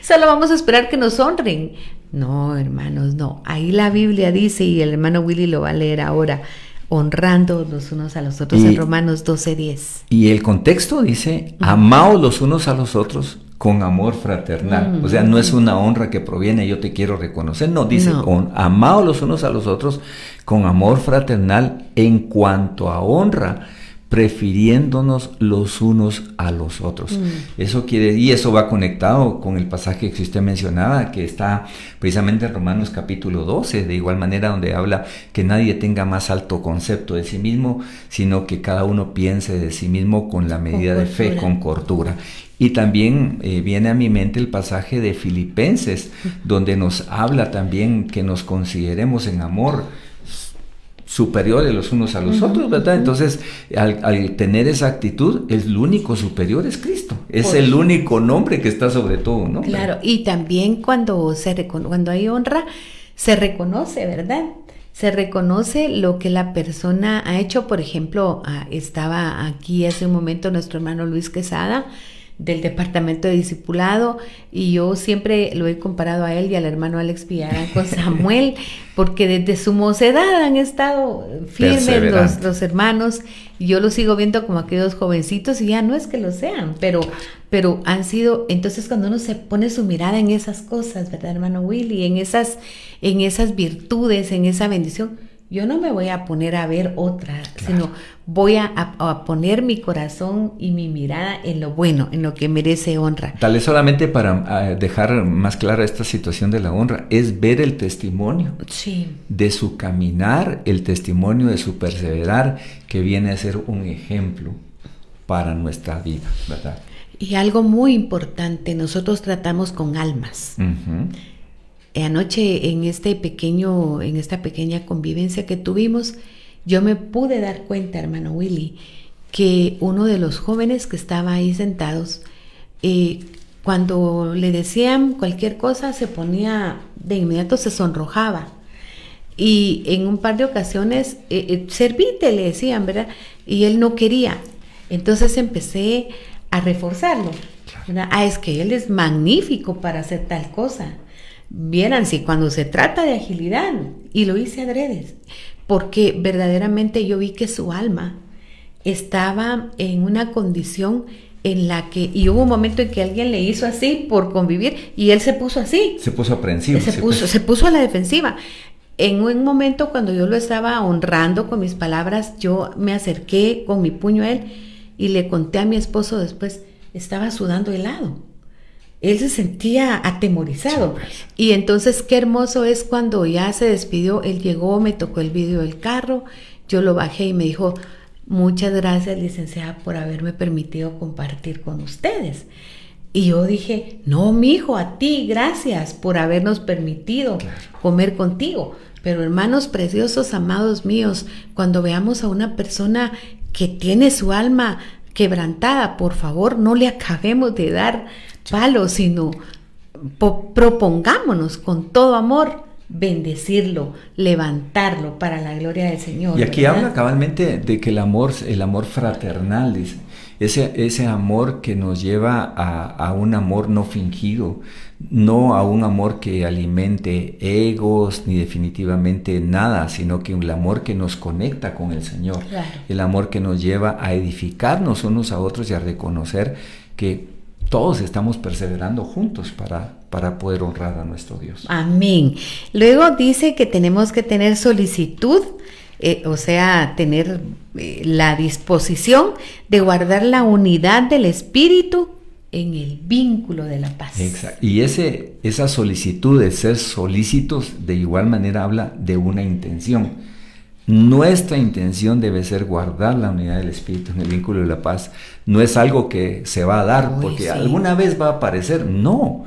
solo vamos a esperar que nos honren. No, hermanos, no. Ahí la Biblia dice, y el hermano Willy lo va a leer ahora, honrando los unos a los otros, en Romanos 12:10. Y el contexto dice, amaos los unos a los otros con amor fraternal. O sea, no es una honra que proviene, yo te quiero reconocer. No, dice, amaos los unos a los otros con amor fraternal en cuanto a honra, prefiriéndonos los unos a los otros. Eso quiere, y eso va conectado con el pasaje que usted mencionaba, que está precisamente en Romanos capítulo 12, de igual manera, donde habla que nadie tenga más alto concepto de sí mismo, sino que cada uno piense de sí mismo con la medida de fe, con cordura. Y también viene a mi mente el pasaje de Filipenses, donde nos habla también que nos consideremos en amor superiores los unos a los otros, ¿verdad? Entonces, al tener esa actitud, el único superior es Cristo. Es el único nombre que está sobre todo, ¿no? Claro, y también cuando hay honra, se reconoce, ¿verdad? Se reconoce lo que la persona ha hecho. Por ejemplo, estaba aquí hace un momento nuestro hermano Luis Quesada, del departamento de discipulado, y yo siempre lo he comparado a él y al hermano Alex Villarán con Samuel, porque desde su mocedad han estado firmes los hermanos, y yo los sigo viendo como aquellos jovencitos, y ya no es que lo sean, pero han sido. Entonces cuando uno se pone su mirada en esas cosas, ¿verdad, hermano Willy? En esas virtudes, en esa bendición, yo no me voy a poner a ver otra, sino voy a poner mi corazón y mi mirada en lo bueno, en lo que merece honra. Tal vez solamente para dejar más clara esta situación de la honra, es ver el testimonio de su caminar, el testimonio de su perseverar, que viene a ser un ejemplo para nuestra vida, ¿verdad? Y algo muy importante, nosotros tratamos con almas. Anoche en esta pequeña convivencia que tuvimos, yo me pude dar cuenta, hermano Willy, que uno de los jóvenes que estaba ahí sentados, cuando le decían cualquier cosa, se ponía de inmediato, se sonrojaba. Y en un par de ocasiones, servite, le decían, ¿verdad? Y él no quería. Entonces empecé a reforzarlo, ¿verdad? Es que él es magnífico para hacer tal cosa. Vieran, si cuando se trata de agilidad, y lo hice adrede, porque verdaderamente yo vi que su alma estaba en una condición en la que, y hubo un momento en que alguien le hizo así por convivir y él se puso así. Se puso aprensivo. Se puso a la defensiva. En un momento cuando yo lo estaba honrando con mis palabras, yo me acerqué con mi puño a él y le conté a mi esposo después, estaba sudando helado. Él se sentía atemorizado. Y entonces qué hermoso es cuando ya se despidió, él llegó, me tocó el vidrio del carro, yo lo bajé y me dijo, muchas gracias, licenciada, por haberme permitido compartir con ustedes. Y yo dije, no, mijo, a ti, gracias por habernos permitido comer contigo. Pero hermanos preciosos, amados míos, cuando veamos a una persona que tiene su alma quebrantada, por favor, no le acabemos de dar palos, sino propongámonos con todo amor bendecirlo, levantarlo para la gloria del Señor. Y aquí ¿verdad? habla cabalmente de que el amor fraternal, dice, ese amor que nos lleva a un amor no fingido, no a un amor que alimente egos ni definitivamente nada, sino que el amor que nos conecta con el Señor, Claro. El amor que nos lleva a edificarnos unos a otros y a reconocer que todos estamos perseverando juntos para poder honrar a nuestro Dios. Amén. Luego dice que tenemos que tener solicitud, o sea, tener la disposición de guardar la unidad del Espíritu en el vínculo de la paz. Exacto. Y esa solicitud de ser solícitos de igual manera habla de una intención. Nuestra intención debe ser guardar la unidad del Espíritu en el vínculo de la paz. No es algo que se va a dar porque alguna vez va a aparecer. No,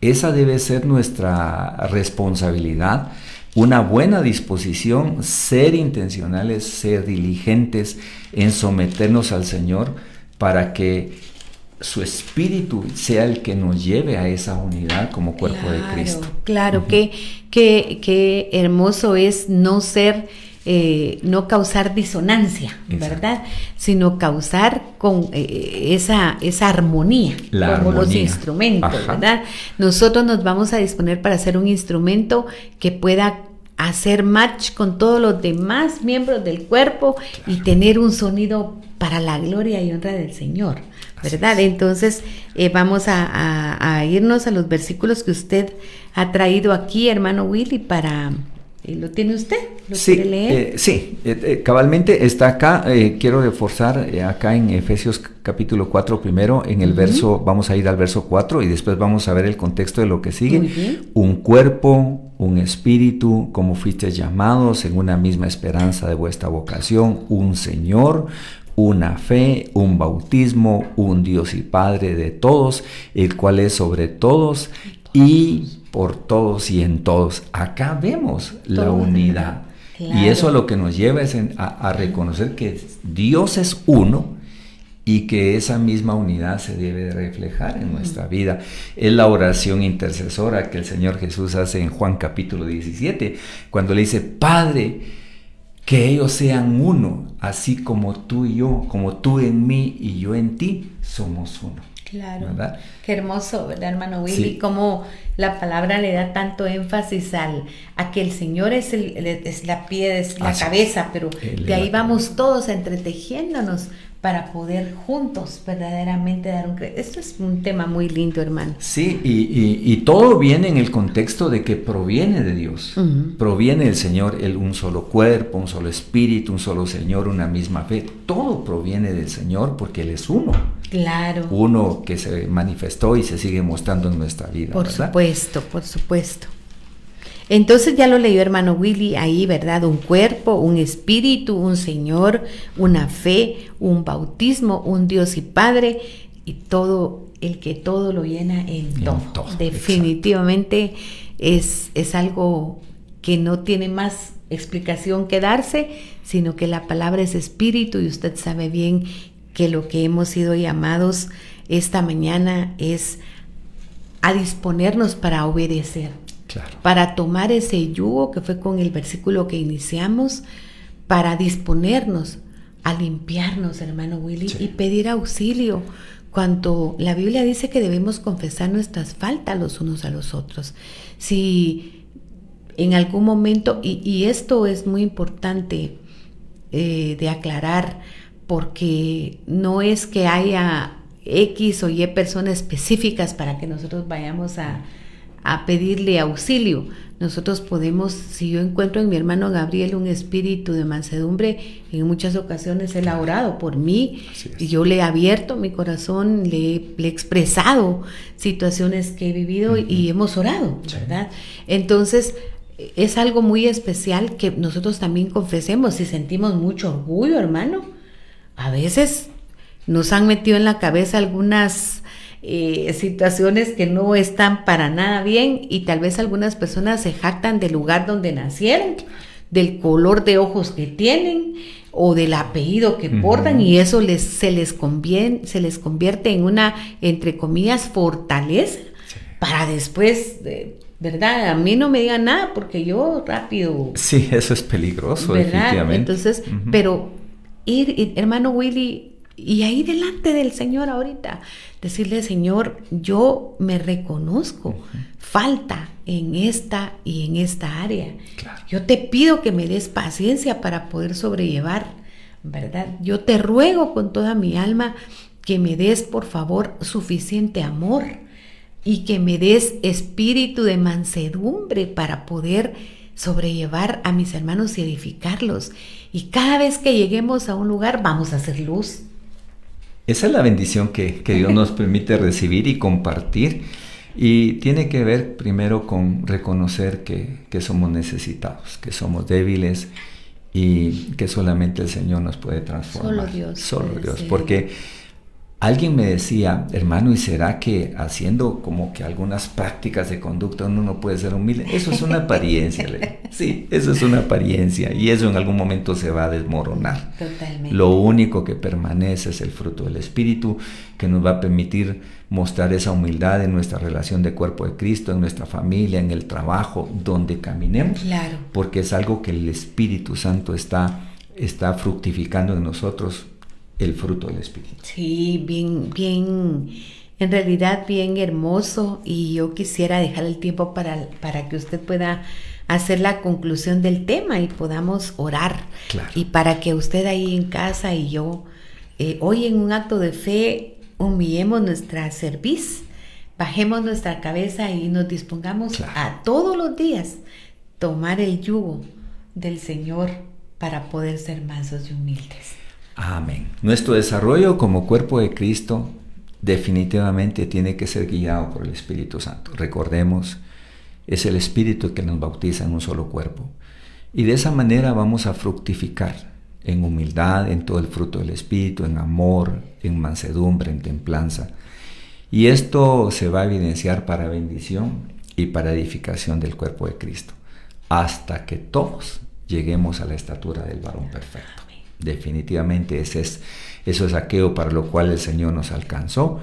esa debe ser nuestra responsabilidad. Una buena disposición, ser intencionales, ser diligentes en someternos al Señor para que su Espíritu sea el que nos lleve a esa unidad como cuerpo de Cristo. Claro, qué hermoso es no ser... no causar disonancia, ¿verdad? Sino causar con esa armonía, como los instrumentos, ¿verdad? Nosotros nos vamos a disponer para hacer un instrumento que pueda hacer match con todos los demás miembros del cuerpo y tener un sonido para la gloria y honra del Señor, ¿verdad? Entonces vamos a irnos a los versículos que usted ha traído aquí, hermano Willy, para... ¿Lo tiene usted? ¿Lo quiere leer? Sí, cabalmente está acá. Quiero reforzar acá en Efesios capítulo 4 primero, en el verso, vamos a ir al verso 4 y después vamos a ver el contexto de lo que sigue. Muy bien. Un cuerpo, un espíritu, como fuisteis llamados en una misma esperanza de vuestra vocación, un Señor, una fe, un bautismo, un Dios y Padre de todos, el cual es sobre todos y por todos y en todos. Acá vemos la unidad. Claro. Y eso a lo que nos lleva es a reconocer que Dios es uno y que esa misma unidad se debe de reflejar en nuestra vida. Es la oración intercesora que el Señor Jesús hace en Juan capítulo 17, cuando le dice, Padre, que ellos sean uno, así como tú y yo, como tú en mí y yo en ti, somos uno. Claro, ¿verdad? Qué hermoso, ¿verdad, hermano Willy? Sí. Como la palabra le da tanto énfasis a que el Señor es la pie, es la cabeza, pero de ahí vamos todos entretejiéndonos para poder juntos verdaderamente dar un... Esto es un tema muy lindo, hermano. Sí, y todo viene en el contexto de que proviene de Dios, proviene del Señor, un solo cuerpo, un solo espíritu, un solo Señor, una misma fe, todo proviene del Señor porque Él es uno. Claro. Uno que se manifestó y se sigue mostrando en nuestra vida, por ¿verdad? Por supuesto. Entonces ya lo leyó hermano Willy ahí, ¿verdad? Un cuerpo, un espíritu, un Señor, una fe, un bautismo, un Dios y Padre, y todo, el que todo lo llena en todo. Definitivamente es algo que no tiene más explicación que darse, sino que la palabra es espíritu, y usted sabe bien que lo que hemos sido llamados esta mañana es a disponernos para obedecer. Claro. Para tomar ese yugo que fue con el versículo que iniciamos, para disponernos a limpiarnos, hermano Willy, sí, y pedir auxilio cuando la Biblia dice que debemos confesar nuestras faltas los unos a los otros. Si en algún momento, y esto es muy importante de aclarar, porque no es que haya X o Y persona específicas para que nosotros vayamos a pedirle auxilio. Nosotros podemos, si yo encuentro en mi hermano Gabriel un espíritu de mansedumbre, en muchas ocasiones él ha orado por mí y yo le he abierto mi corazón, le he expresado situaciones que he vivido y hemos orado, ¿verdad? Entonces, es algo muy especial que nosotros también confesemos. Si sentimos mucho orgullo, hermano, a veces nos han metido en la cabeza algunas situaciones que no están para nada bien, y tal vez algunas personas se jactan del lugar donde nacieron, del color de ojos que tienen o del apellido que portan, y eso se les convierte en una, entre comillas, fortaleza para después, ¿verdad? A mí no me digan nada porque yo rápido. Sí, eso es peligroso, ¿verdad? Definitivamente. Entonces, pero hermano Willy, y ahí delante del Señor ahorita, decirle: Señor, yo me reconozco, falta en esta y en esta área. Claro. Yo te pido que me des paciencia para poder sobrellevar, ¿verdad? Yo te ruego con toda mi alma que me des, por favor, suficiente amor y que me des espíritu de mansedumbre para poder sobrellevar a mis hermanos y edificarlos. Y cada vez que lleguemos a un lugar, vamos a hacer luz. Esa es la bendición que Dios nos permite recibir y compartir, y tiene que ver primero con reconocer que somos necesitados, que somos débiles y que solamente el Señor nos puede transformar. Solo Dios. Porque alguien me decía: hermano, ¿y será que haciendo como que algunas prácticas de conducta uno no puede ser humilde? Eso es una apariencia. Sí, eso es una apariencia, y eso en algún momento se va a desmoronar. Totalmente. Lo único que permanece es el fruto del Espíritu, que nos va a permitir mostrar esa humildad en nuestra relación de cuerpo de Cristo, en nuestra familia, en el trabajo, donde caminemos. Claro. Porque es algo que el Espíritu Santo está fructificando en nosotros, el fruto del Espíritu. Sí, bien, en realidad bien hermoso, y yo quisiera dejar el tiempo para que usted pueda hacer la conclusión del tema y podamos orar. Claro. Y para que usted ahí en casa y yo, hoy en un acto de fe, humillemos nuestra cerviz, bajemos nuestra cabeza y nos dispongamos a todos los días tomar el yugo del Señor para poder ser mansos y humildes. Amén. Nuestro desarrollo como cuerpo de Cristo definitivamente tiene que ser guiado por el Espíritu Santo. Recordemos, es el Espíritu que nos bautiza en un solo cuerpo. Y de esa manera vamos a fructificar en humildad, en todo el fruto del Espíritu, en amor, en mansedumbre, en templanza. Y esto se va a evidenciar para bendición y para edificación del cuerpo de Cristo, hasta que todos lleguemos a la estatura del varón perfecto. Definitivamente eso es aquello para lo cual el Señor nos alcanzó,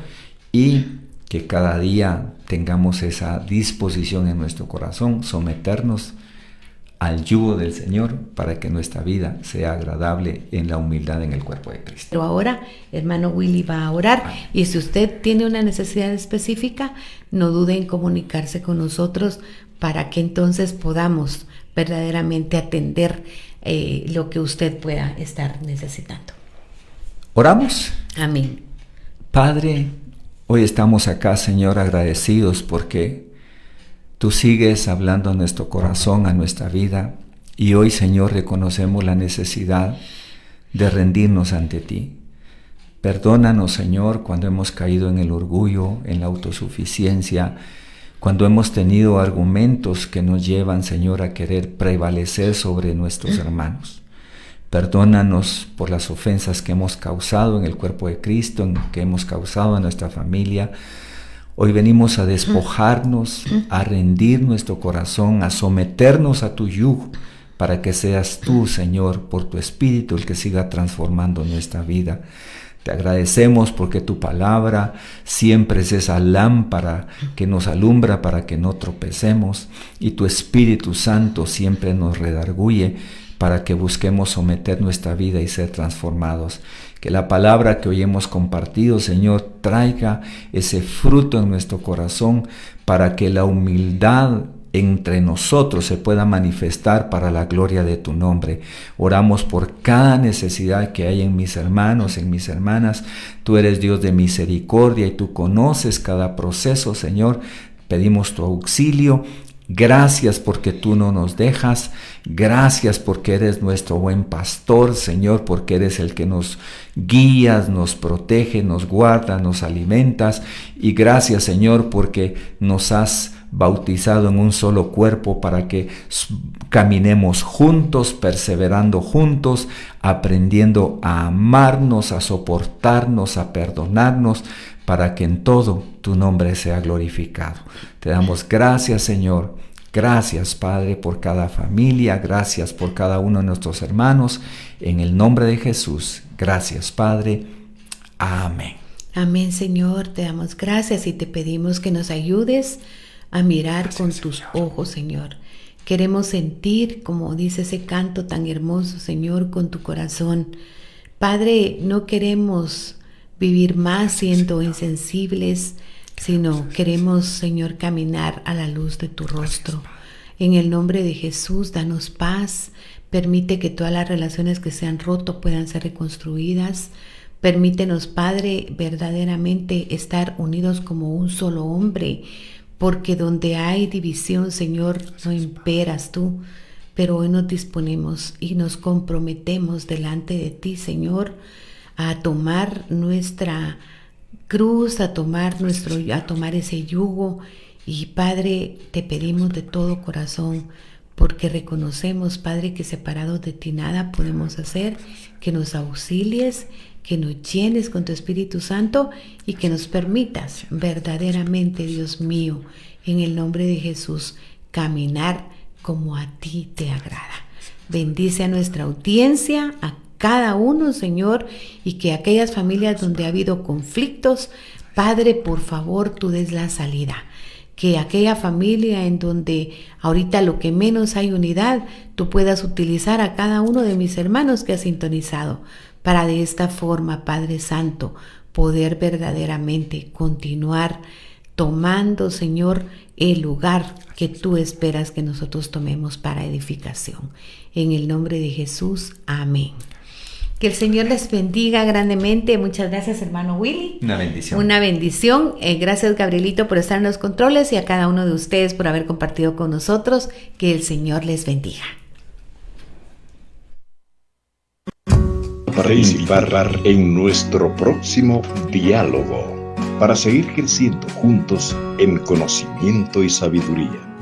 y que cada día tengamos esa disposición en nuestro corazón, someternos al yugo del Señor para que nuestra vida sea agradable en la humildad en el cuerpo de Cristo. Pero ahora, hermano Willy va a orar, y si usted tiene una necesidad específica, no dude en comunicarse con nosotros para que entonces podamos verdaderamente atender lo que usted pueda estar necesitando. ¿Oramos? Amén. Padre, hoy estamos acá, Señor, agradecidos porque tú sigues hablando a nuestro corazón, a nuestra vida, y hoy, Señor, reconocemos la necesidad de rendirnos ante ti. Perdónanos, Señor, cuando hemos caído en el orgullo, en la autosuficiencia, cuando hemos tenido argumentos que nos llevan, Señor, a querer prevalecer sobre nuestros hermanos. Perdónanos por las ofensas que hemos causado en el cuerpo de Cristo, que hemos causado en nuestra familia. Hoy venimos a despojarnos, a rendir nuestro corazón, a someternos a tu yugo, para que seas tú, Señor, por tu Espíritu, el que siga transformando nuestra vida. Te agradecemos porque tu palabra siempre es esa lámpara que nos alumbra para que no tropecemos, y tu Espíritu Santo siempre nos redarguye para que busquemos someter nuestra vida y ser transformados. Que la palabra que hoy hemos compartido, Señor, traiga ese fruto en nuestro corazón para que la humildad entre nosotros se pueda manifestar para la gloria de tu nombre. Oramos por cada necesidad que hay en mis hermanos, en mis hermanas. Tú eres Dios de misericordia y tú conoces cada proceso, Señor. Pedimos tu auxilio. Gracias porque tú no nos dejas. Gracias porque eres nuestro buen pastor, Señor, porque eres el que nos guías, nos protege, nos guarda, nos alimentas. Y gracias, Señor, porque nos has bautizado en un solo cuerpo para que caminemos juntos, perseverando juntos, aprendiendo a amarnos, a soportarnos, a perdonarnos, para que en todo tu nombre sea glorificado. Te damos gracias, Señor. Gracias, Padre, por cada familia. Gracias por cada uno de nuestros hermanos. En el nombre de Jesús. Gracias, Padre. Amén. Amén, Señor. Te damos gracias y te pedimos que nos ayudes a mirar con tus ojos, Señor. Queremos sentir, como dice ese canto tan hermoso, Señor, con tu corazón. Padre, no queremos vivir más siendo insensibles, sino queremos, Señor, caminar a la luz de tu rostro. En el nombre de Jesús, danos paz. Permite que todas las relaciones que se han roto puedan ser reconstruidas. Permítenos, Padre, verdaderamente estar unidos como un solo hombre, porque donde hay división, Señor, no imperas tú. Pero hoy nos disponemos y nos comprometemos delante de ti, Señor, a tomar nuestra cruz, a tomar ese yugo. Y Padre, te pedimos de todo corazón, porque reconocemos, Padre, que separados de ti nada podemos hacer, que nos auxilies, que nos llenes con tu Espíritu Santo y que nos permitas verdaderamente, Dios mío, en el nombre de Jesús, caminar como a ti te agrada. Bendice a nuestra audiencia, a cada uno, Señor, y que aquellas familias donde ha habido conflictos, Padre, por favor, tú des la salida. Que aquella familia en donde ahorita lo que menos hay unidad, tú puedas utilizar a cada uno de mis hermanos que has sintonizado, para de esta forma, Padre Santo, poder verdaderamente continuar tomando, Señor, el lugar que tú esperas que nosotros tomemos para edificación. En el nombre de Jesús, amén. Que el Señor les bendiga grandemente. Muchas gracias, hermano Willy. Una bendición. Una bendición. Gracias, Gabrielito, por estar en los controles y a cada uno de ustedes por haber compartido con nosotros. Que el Señor les bendiga. Participar en nuestro próximo diálogo para seguir creciendo juntos en conocimiento y sabiduría.